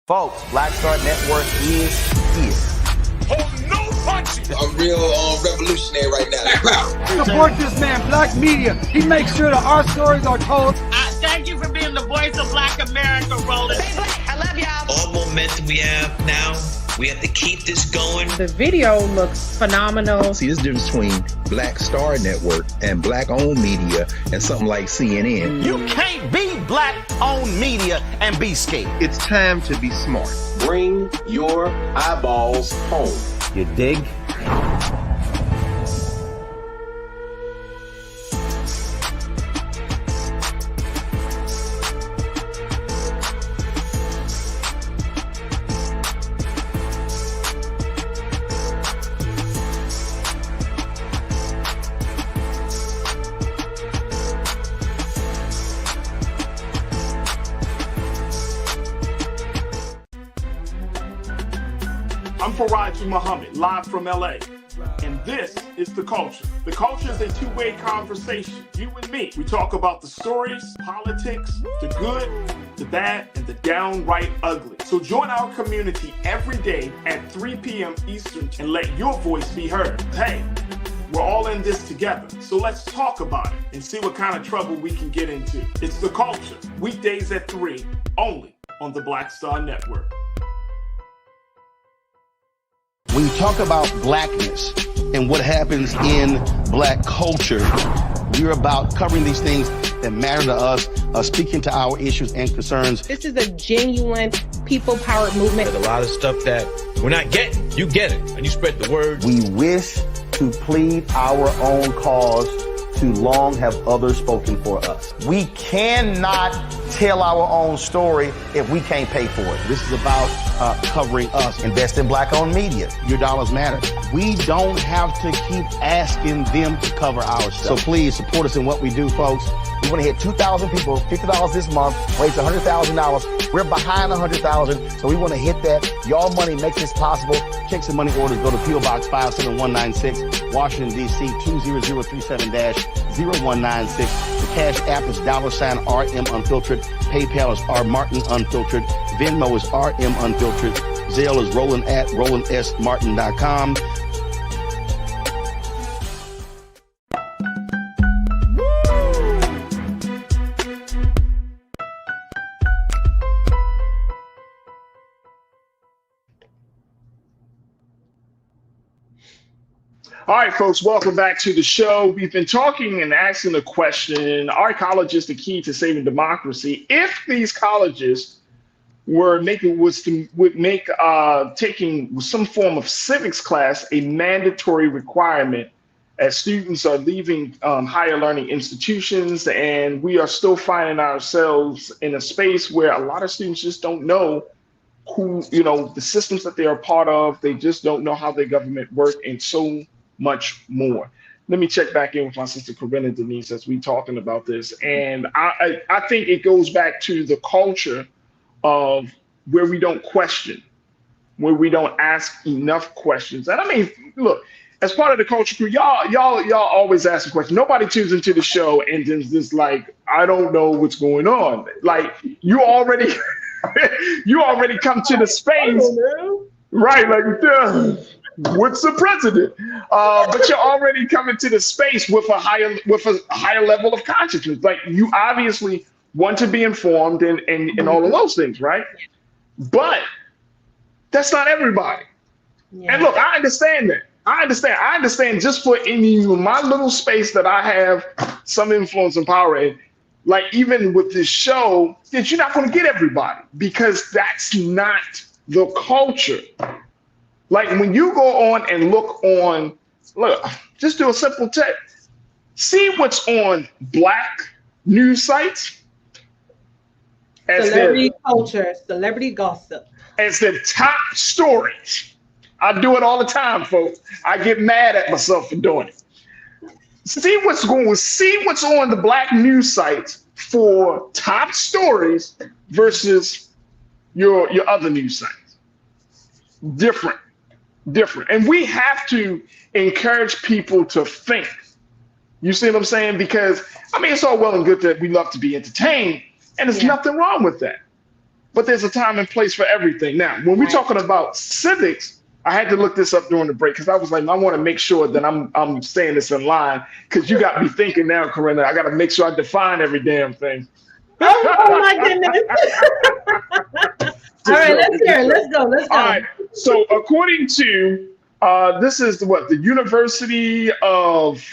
Folks, Black Star Network is here. Oh, no punches! I'm real revolutionary right now. Support this man, Black media. He makes sure that our stories are told. Thank you for being the voice of Black America, Roland. Stay Black. I love y'all. All momentum we have now, we have to keep this going. The video looks phenomenal. See, this difference between Black Star Network and Black-owned media and something like CNN. You can't be Black-owned media and be scared. It's time to be smart. Bring your eyeballs home. You dig? Farajii Muhammad, live from LA. And this is The Culture. The Culture is a two-way conversation. You and me. We talk about the stories, politics, the good, the bad, and the downright ugly. So join our community every day at 3 p.m. Eastern and let your voice be heard. Hey, we're all in this together. So let's talk about it and see what kind of trouble we can get into. It's The Culture. Weekdays at 3, only on the Black Star Network. When you talk about blackness and what happens in black culture, we're about covering these things that matter to us, speaking to our issues and concerns. This is a genuine people-powered movement. There's a lot of stuff that we're not getting. You get it, and you spread the word. We wish to plead our own cause to long have others spoken for us. We cannot tell our own story if we can't pay for it. This is about covering us. Invest in black-owned media. Your dollars matter. We don't have to keep asking them to cover our stuff. So please support us in what we do, folks. We want to hit 2,000 people, $50 this month, raise $100,000. We're behind 100,000, so we want to hit that. Y'all money makes this possible. Check some money orders. Go to P.O. Box 57196, Washington, D.C. 20037-0196. The Cash App is $RM Unfiltered. PayPal is R Martin Unfiltered. Venmo is RM Unfiltered. Zelle is Roland at RolandSMartin.com. All right, folks, welcome back to the show. We've been talking and asking the question, are colleges the key to saving democracy? If these colleges were taking some form of civics class a mandatory requirement as students are leaving higher learning institutions, and we are still finding ourselves in a space where a lot of students just don't know who, the systems that they are part of, they just don't know how their government works, and so much more. Let me check back in with my sister Corinna Denise as we talking about this. And I think it goes back to the culture of where we don't question, where we don't ask enough questions. And I mean, look, as part of the culture crew, y'all always ask a question. Nobody tunes into the show and just like, I don't know what's going on. Like you already come to the space, right? Like, what's the president? But you're already coming to the space with a higher level of consciousness. Like you obviously want to be informed and all of those things, right? But that's not everybody. Yeah. And look, I understand that. I understand just for in my little space that I have some influence and power in, like even with this show, that you're not going to get everybody because that's not the culture. Like when you go on and look, just do a simple check. See what's on black news sites. Celebrity culture, celebrity gossip. As the top stories. I do it all the time, folks. I get mad at myself for doing it. See what's on the black news sites for top stories versus your other news sites. Different. And we have to encourage people to think. You see what I'm saying? Because, I mean, it's all well and good that we love to be entertained, and there's nothing wrong with that. But there's a time and place for everything. Now, when we're talking about civics, I had to look this up during the break because I was like, I want to make sure that I'm saying this in line because you got me thinking now, Corinna, I got to make sure I define every damn thing. Oh my goodness. All right, let's hear it. Let's go. All right. So according to, this is the University of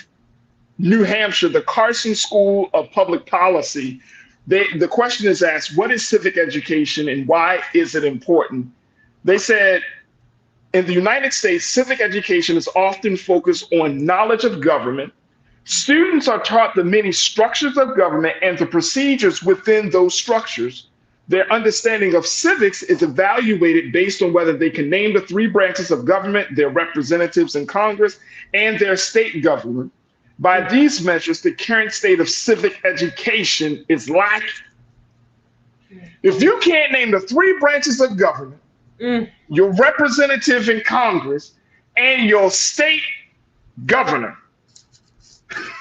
New Hampshire, the Carson School of Public Policy, the question is asked, what is civic education and why is it important? They said, in the United States, civic education is often focused on knowledge of government. Students are taught the many structures of government and the procedures within those structures. Their understanding of civics is evaluated based on whether they can name the 3 branches of government, their representatives in Congress, and their state government. By these measures, the current state of civic education is lacking. If you can't name the 3 branches of government, your representative in Congress, and your state governor.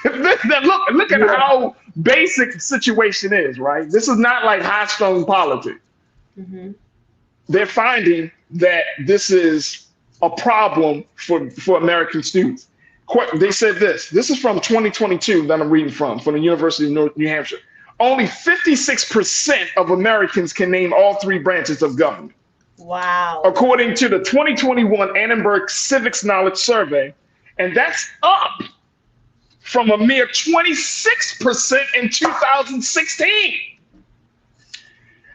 Look at how basic the situation is, right? This is not like high-strung politics. They're finding that this is a problem for American students. They said this is from 2022 that I'm reading from the University of New Hampshire. Only 56% of Americans can name all three branches of government. Wow. According to the 2021 Annenberg Civics Knowledge Survey, and that's up from a mere 26% in 2016.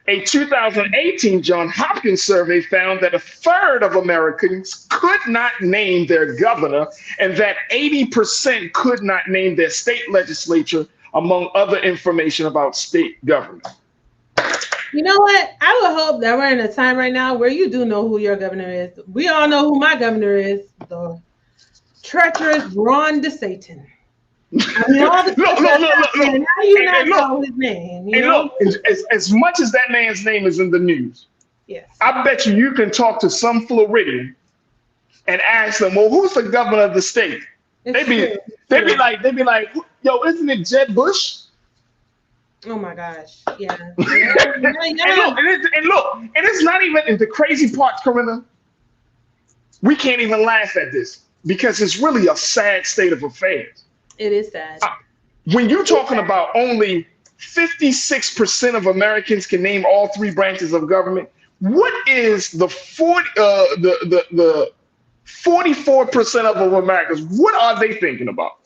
A 2018 Johns Hopkins survey found that a third of Americans could not name their governor and that 80% could not name their state legislature, among other information about state government. You know what? I would hope that we're in a time right now where you do know who your governor is. We all know who my governor is, the treacherous Ron DeSatan. I mean, all the look. How do you not know his name? You know? Look, as much as that man's name is in the news, yes, I bet you can talk to some Floridian and ask them, well, who's the governor of the state? They'd be like, yo, isn't it Jeb Bush? Oh my gosh, yeah. And look, and it's not even the crazy part, Corinna. We can't even laugh at this because it's really a sad state of affairs. It is sad. When you're talking about only 56% of Americans can name all three branches of government, what is the 44% of Americans? What are they thinking about?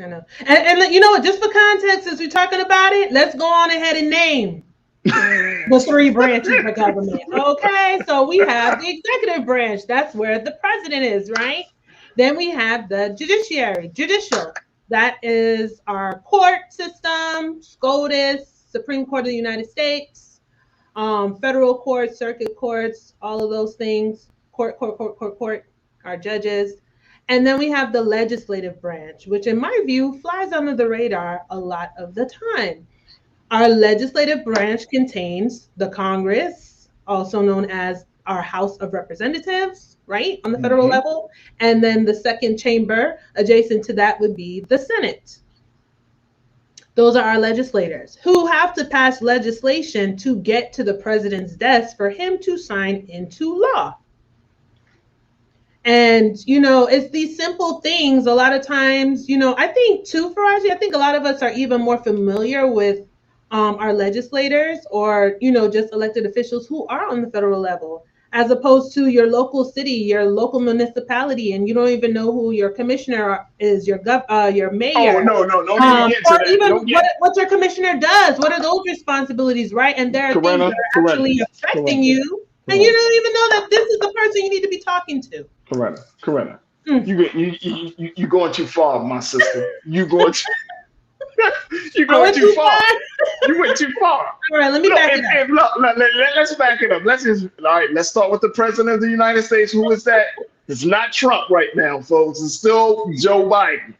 I know. And you know what? Just for context, as we're talking about it, let's go on ahead and name the three branches of government. Okay, so we have the executive branch. That's where the president is, right? Then we have the judicial. That is our court system, SCOTUS, Supreme Court of the United States, federal courts, circuit courts, all of those things, court, our judges. And then we have the legislative branch, which in my view flies under the radar a lot of the time. Our legislative branch contains the Congress, also known as our House of Representatives, right, on the federal level. And then the second chamber adjacent to that would be the Senate. Those are our legislators who have to pass legislation to get to the president's desk for him to sign into law. And, you know, it's these simple things. A lot of times, you know, I think too, Farajii, I think a lot of us are even more familiar with our legislators or, you know, just elected officials who are on the federal level, as opposed to your local city, your local municipality, and you don't even know who your commissioner is, your mayor. Oh, no, or even what your commissioner does. What are those responsibilities, right? And there are things that are actually affecting you, and you don't even know that this is the person you need to be talking to. Corinna, you going too far, my sister. You going too far. You went too far. All right, let me back it up. Let's back it up. Let's start with the president of the United States. Who is that? It's not Trump right now, folks. It's still Joe Biden.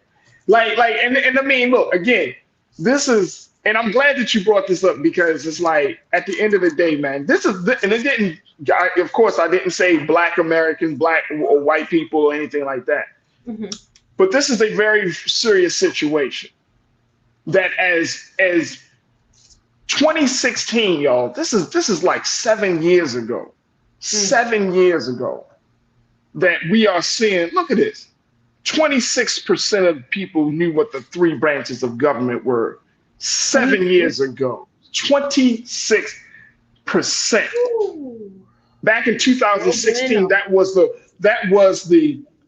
And I mean, look, again, this is, and I'm glad that you brought this up because it's like, at the end of the day, man, this is, and it didn't, of course, I didn't say Black Americans, Black or white people or anything like that. But this is a very serious situation. That as 2016, y'all, this is like 7 years ago. 7 years ago that we are seeing, look at this. 26% of people knew what the three branches of government were 7 years ago. 26%. Back in 2016, that was the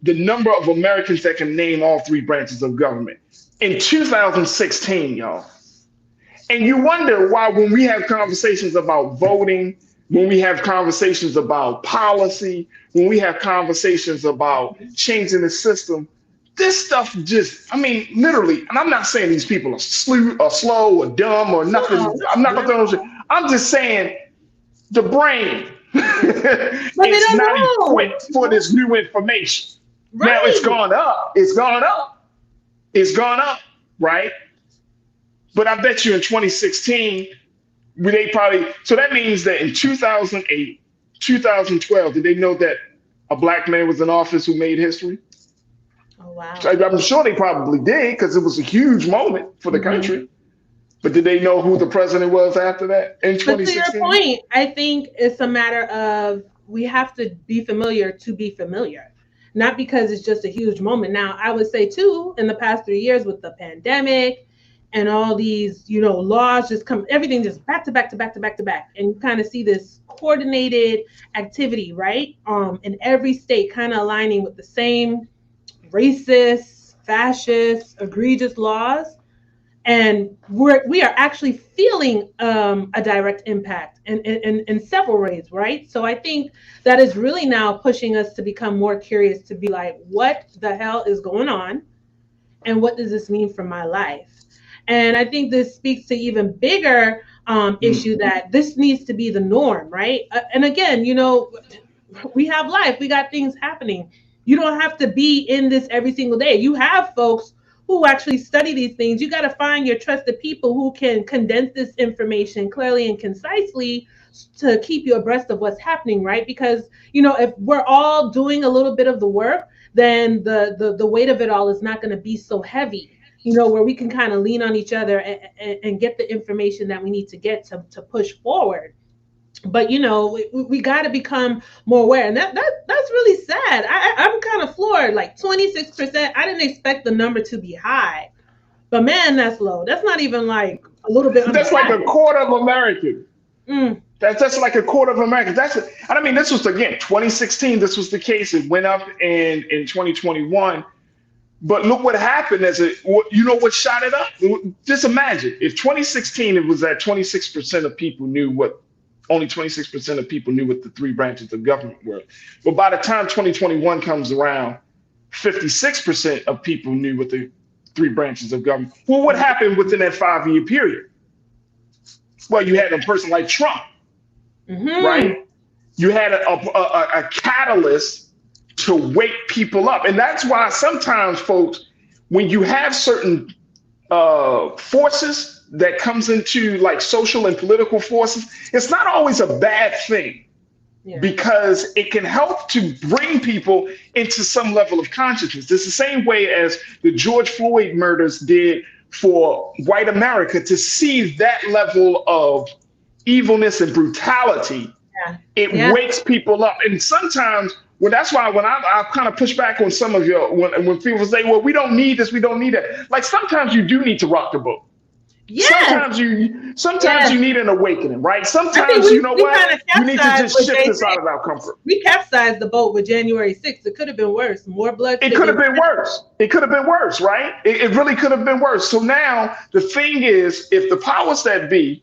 number of Americans that can name all three branches of government. In 2016, y'all. And you wonder why when we have conversations about voting, when we have conversations about policy, when we have conversations about changing the system, this stuff just, I mean, literally, and I'm not saying these people are slow or dumb or nothing. I'm not going to throw them. I'm just saying the brain is not equipped for this new information. Right. Now it's gone up. It's gone up, right? But I bet you in 2016, so that means that in 2008, 2012, did they know that a black man was in office who made history? Oh, wow. I'm sure they probably did because it was a huge moment for the country. But did they know who the president was after that in 2016? But to your point, I think it's a matter of we have to be familiar to be familiar, not because it's just a huge moment. Now, I would say, too, in the past 3 years with the pandemic and all these, laws just come, everything just back to back to back to back to back. And you kind of see this coordinated activity, right? In every state kind of aligning with the same racist, fascist, egregious laws. And we are actually feeling a direct impact in several ways, right? So I think that is really now pushing us to become more curious, to be like, what the hell is going on? And what does this mean for my life? And I think this speaks to even bigger issue that this needs to be the norm, right? And again, we have life, we got things happening. You don't have to be in this every single day. You have folks who actually study these things. You got to find your trusted people who can condense this information clearly and concisely to keep you abreast of what's happening, right? Because, if we're all doing a little bit of the work, then the weight of it all is not going to be so heavy, where we can kind of lean on each other and get the information that we need to get to push forward. But, we got to become more aware. And that's really sad. I'm kind of floored, like 26%. I didn't expect the number to be high. But, man, that's low. That's not even like a little bit. That's like a quarter of Americans. That's like a quarter of Americans. This was, again, 2016. This was the case. It went up in 2021. But look what happened what shot it up? Just imagine if 2016, it was at 26% of people only 26% of people knew what the three branches of government were. But by the time 2021 comes around, 56% of people knew what the three branches of government. Well, what happened within that 5-year period? Well, you had a person like Trump, right? You had a catalyst to wake people up. And that's why sometimes, folks, when you have certain forces that comes into like social and political forces, it's not always a bad thing, because it can help to bring people into some level of consciousness. It's the same way as the George Floyd murders did for white America. To see that level of evilness and brutality, it wakes people up. And sometimes, that's why when I kind of push back on some of when people say, well, we don't need this, we don't need that. Like, sometimes you do need to rock the boat. Sometimes you need an awakening, right? Sometimes you need to just shift us out of our comfort. We capsized the boat with January 6th. It could have been worse. More blood. It could have been worse. It could have been worse, right? It really could have been worse. So now the thing is, if the powers that be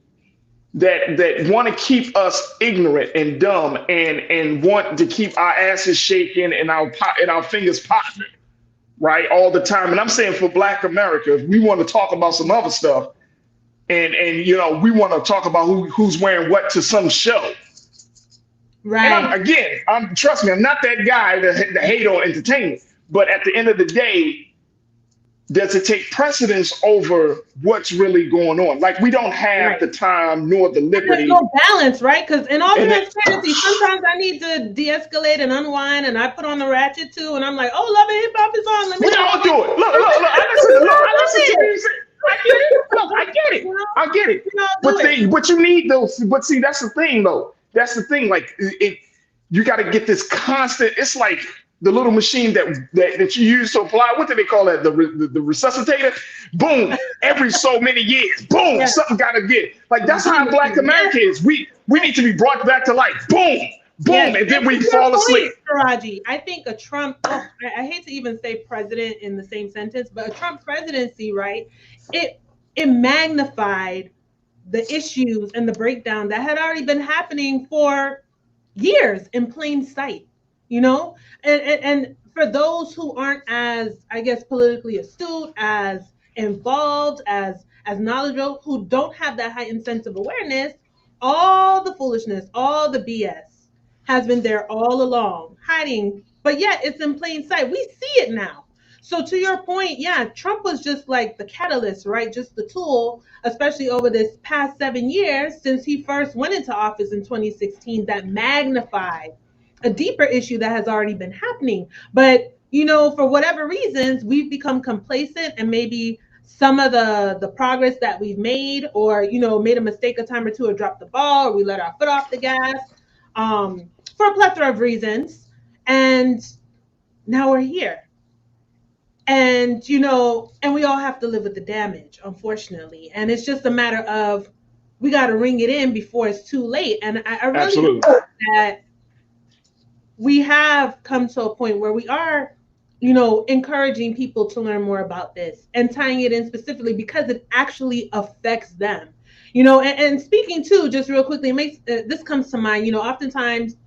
that want to keep us ignorant and dumb and want to keep our asses shaking and our fingers popping, right, all the time. And I'm saying for Black America, if we want to talk about some other stuff, and we want to talk about who's wearing what to some show. Right. And trust me, I'm not that guy to hate on entertainment. But at the end of the day, does it take precedence over what's really going on? Like, we don't have the time nor the liberty. There's no balance, right? Because in all transparency, sometimes I need to de-escalate and unwind, and I put on the ratchet too, and I'm like, oh, Love and Hip Hop is on. We all do it. Look. I listen to you. I get it. But you need those. But see, that's the thing, though. That's the thing. Like, you got to get this constant. It's like the little machine that you use to apply. What do they call that? The resuscitator. Boom. Every so many years. Boom. Something got to get. Like, that's how Black America is. We need to be brought back to life. Boom. Boom, and then we fall asleep. Farajii, I think a Trump, I hate to even say president in the same sentence, but a Trump presidency, right? It magnified the issues and the breakdown that had already been happening for years in plain sight, And for those who aren't as, I guess, politically astute, as involved, as knowledgeable, who don't have that heightened sense of awareness, all the foolishness, all the BS has been there all along, hiding, but yet it's in plain sight. We see it now. So to your point, yeah, Trump was just like the catalyst, right? Just the tool, especially over this past 7 years since he first went into office in 2016, that magnified a deeper issue that has already been happening. But, you know, for whatever reasons, we've become complacent, and maybe some of the progress that we've made, or, you know, made a mistake a time or two, or dropped the ball, or we let our foot off the gas, for a plethora of reasons. And now we're here. And, you know, and we all have to live with the damage, unfortunately. And it's just a matter of, we got to ring it in before it's too late. And I really hope that we have come to a point where we are, you know, encouraging people to learn more about this and tying it in specifically because it actually affects them. You know, and speaking too, just real quickly, it makes this comes to mind. You know, oftentimes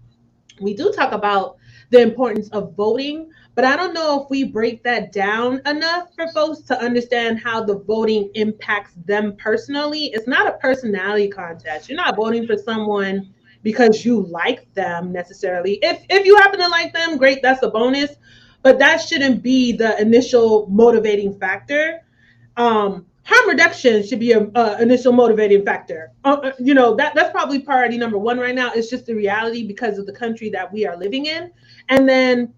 we do talk about the importance of voting, but I don't know if we break that down enough for folks to understand how the voting impacts them personally. It's not a personality contest. You're not voting for someone because you like them necessarily. If you happen to like them, great, that's a bonus, but that shouldn't be the initial motivating factor. Harm reduction should be an initial motivating factor. You know, that's probably priority number one right now. It's just the reality because of the country that we are living in. And then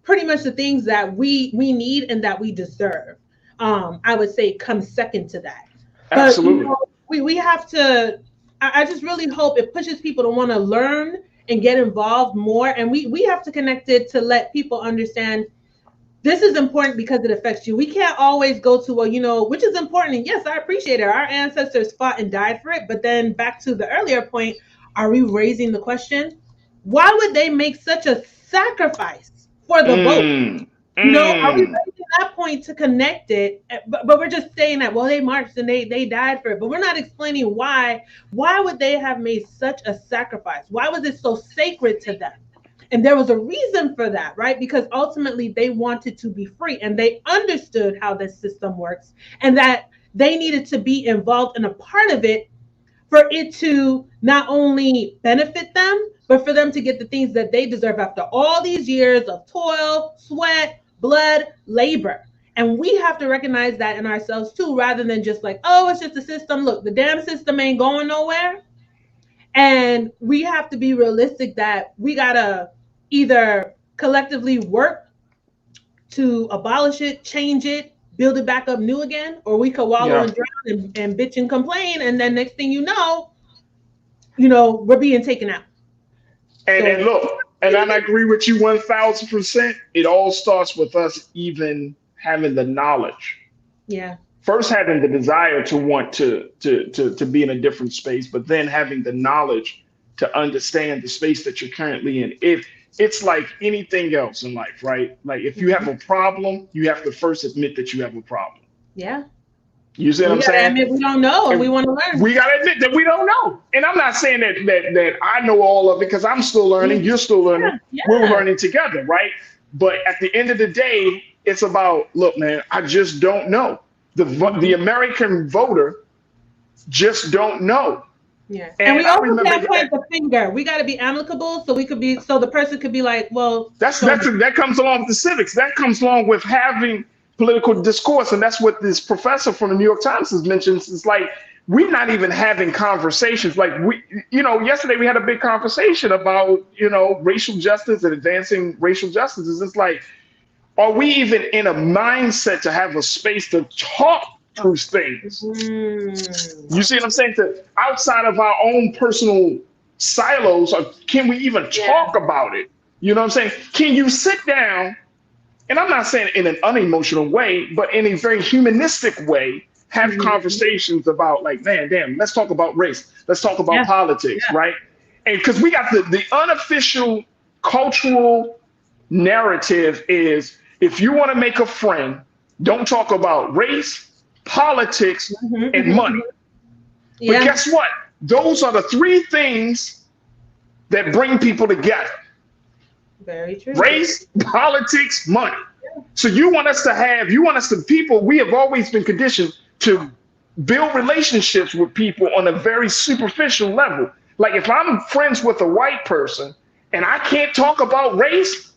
pretty much the things that we need and that we deserve, I would say, come second to that. Absolutely. But, you know, we have to, I just really hope it pushes people to want to learn and get involved more. And we have to connect it to let people understand this is important because it affects you. We can't always go to, well, you know, which is important. And yes, I appreciate it. Our ancestors fought and died for it. But then back to the earlier point, are we raising the question? Why would they make such a sacrifice for the vote? You know, are we raising that point to connect it? But we're just saying that, well, they marched and they died for it. But we're not explaining why. Why would they have made such a sacrifice? Why was it so sacred to them? And there was a reason for that, right? Because ultimately they wanted to be free and they understood how this system works and that they needed to be involved in a part of it for it to not only benefit them, but for them to get the things that they deserve after all these years of toil, sweat, blood, labor. And we have to recognize that in ourselves too, rather than just like, oh, it's just a system. Look, the damn system ain't going nowhere. And we have to be realistic that we gotta either collectively work to abolish it, change it, build it back up new again, or we could wallow and drown and bitch and complain. And then next thing you know, we're being taken out. And look, and I agree with you 1000%. It all starts with us even having the knowledge. Yeah. First having the desire to want to be in a different space, but then having the knowledge to understand the space that you're currently in. It's like anything else in life, right? Like if you have a problem, you have to first admit that you have a problem. Yeah. You see what I'm saying? Admit we don't know and we want to learn. We got to admit that we don't know. And I'm not saying that I know all of it because I'm still learning. You're still learning. Yeah. We're learning together, right? But at the end of the day, it's about, look, man, I just don't know. The American voter just don't know. Yeah. And we also can't point the finger. We got to be amicable so the person could be like, well, that comes along with the civics. That comes along with having political discourse. And that's what this professor from the New York Times has mentioned. It's like, we're not even having conversations. Like yesterday we had a big conversation about, racial justice and advancing racial justice. It's like, are we even in a mindset to have a space to talk through things? You see what I'm saying? To outside of our own personal silos, or can we even talk about it? You know what I'm saying? Can you sit down, and I'm not saying in an unemotional way, but in a very humanistic way, have conversations about like, man, damn, let's talk about race. Let's talk about politics, right? And because we got the unofficial cultural narrative is, if you want to make a friend, don't talk about race, politics, and money. But guess what? Those are the three things that bring people together. Very true. Race, politics, money. So we have always been conditioned to build relationships with people on a very superficial level. Like if I'm friends with a white person and I can't talk about race,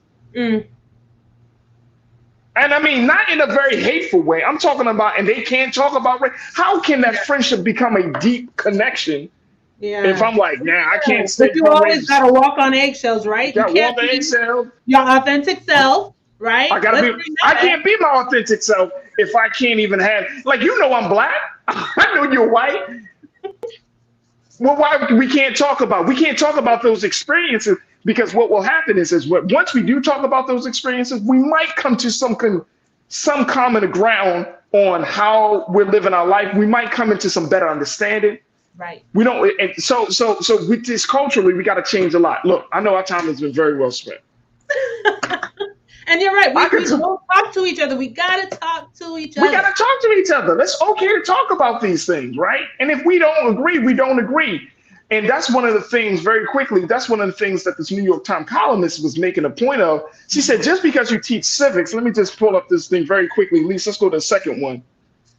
And I mean, not in a very hateful way. I'm talking about, and they can't talk about race. How can that friendship become a deep connection? Yeah. If I'm like, nah, I can't stay. But you always gotta walk on eggshells, right? You can't be your authentic self, right? I can't be my authentic self if I can't even have, like, you know, I'm black. I know you're white. Well, why we can't talk about those experiences, because what will happen is once we do talk about those experiences, we might come to some common ground on how we're living our life. We might come into some better understanding. Right. We don't, and so with this culturally, we got to change a lot. Look, I know our time has been very well spent. And you're right. We don't talk to each other. We gotta talk to each other. We gotta talk to each other. It's okay to talk about these things, right? And if we don't agree, we don't agree. And that's one of the things, very quickly, that's one of the things that this New York Times columnist was making a point of. She said, just because you teach civics, let me just pull up this thing very quickly. Lisa, let's go to the second one.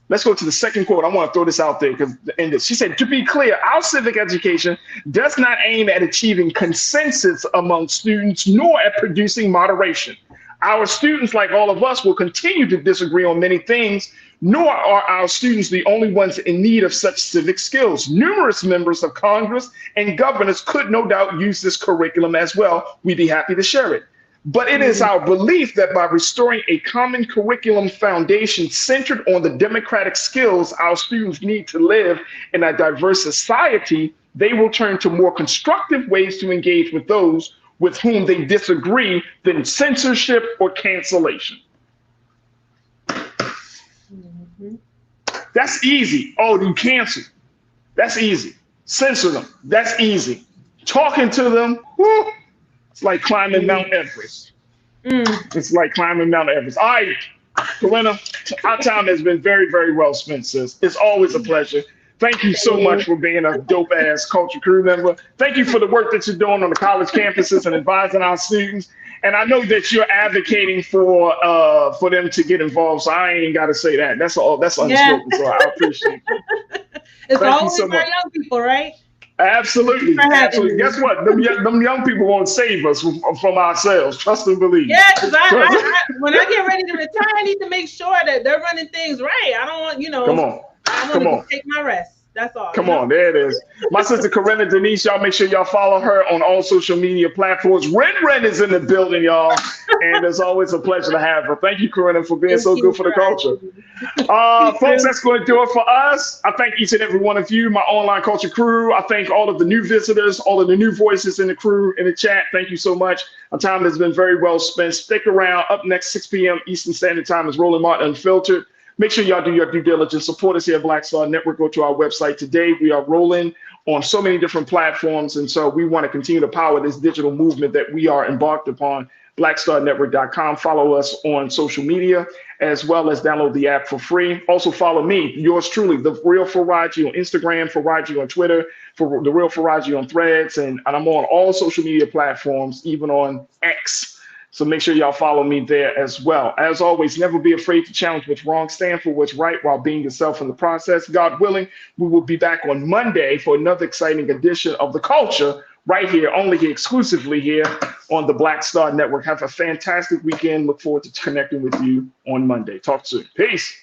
Let's go to the second quote. I want to throw this out there because she said, to be clear, our civic education does not aim at achieving consensus among students, nor at producing moderation. Our students, like all of us, will continue to disagree on many things, nor are our students the only ones in need of such civic skills. Numerous members of Congress and governors could no doubt use this curriculum as well. We'd be happy to share it. But it is our belief that by restoring a common curriculum foundation centered on the democratic skills our students need to live in a diverse society, they will turn to more constructive ways to engage with those with whom they disagree than censorship or cancellation. That's easy. Oh, you cancel. That's easy. Censor them. That's easy. Talking to them, whoo, it's like climbing Mount Everest. It's like climbing Mount Everest. All right, Corinna, our time has been very, very well spent, sis. It's always a pleasure. Thank you so much for being a dope-ass culture crew member. Thank you for the work that you're doing on the college campuses and advising our students. And I know that you're advocating for them to get involved, so I ain't got to say that. That's unspoken, so I appreciate it. It's always our young people, right? Absolutely. Absolutely. Guess what? Them young people won't save us from ourselves. Trust and believe. Yeah, because when I get ready to retire, I need to make sure that they're running things right. I don't want, Come on. I want to take my rest. That's all. Come on, there it is. My sister Corinna Denise, y'all make sure y'all follow her on all social media platforms. Ren is in the building, y'all. And it's always a pleasure to have her. Thank you, Corinna, for being so good for the culture. Folks, that's going to do it for us. I thank each and every one of you, my online culture crew. I thank all of the new visitors, all of the new voices in the crew, in the chat. Thank you so much. Our time has been very well spent. Stick around. Up next, 6 p.m. Eastern Standard Time is Roland Martin Unfiltered. Make sure y'all do your due diligence. Support us here at Black Star Network. Go to our website today. We are rolling on so many different platforms. And so we want to continue to power this digital movement that we are embarked upon. BlackStarNetwork.com. Follow us on social media, as well as download the app for free. Also follow me, yours truly, The Real Farajii on Instagram, Farajii on Twitter, for The Real Farajii on Threads. And I'm on all social media platforms, even on X. So make sure y'all follow me there as well. As always, never be afraid to challenge what's wrong, stand for what's right while being yourself in the process. God willing, we will be back on Monday for another exciting edition of The Culture right here, only here, exclusively here on the Black Star Network. Have a fantastic weekend. Look forward to connecting with you on Monday. Talk soon. Peace.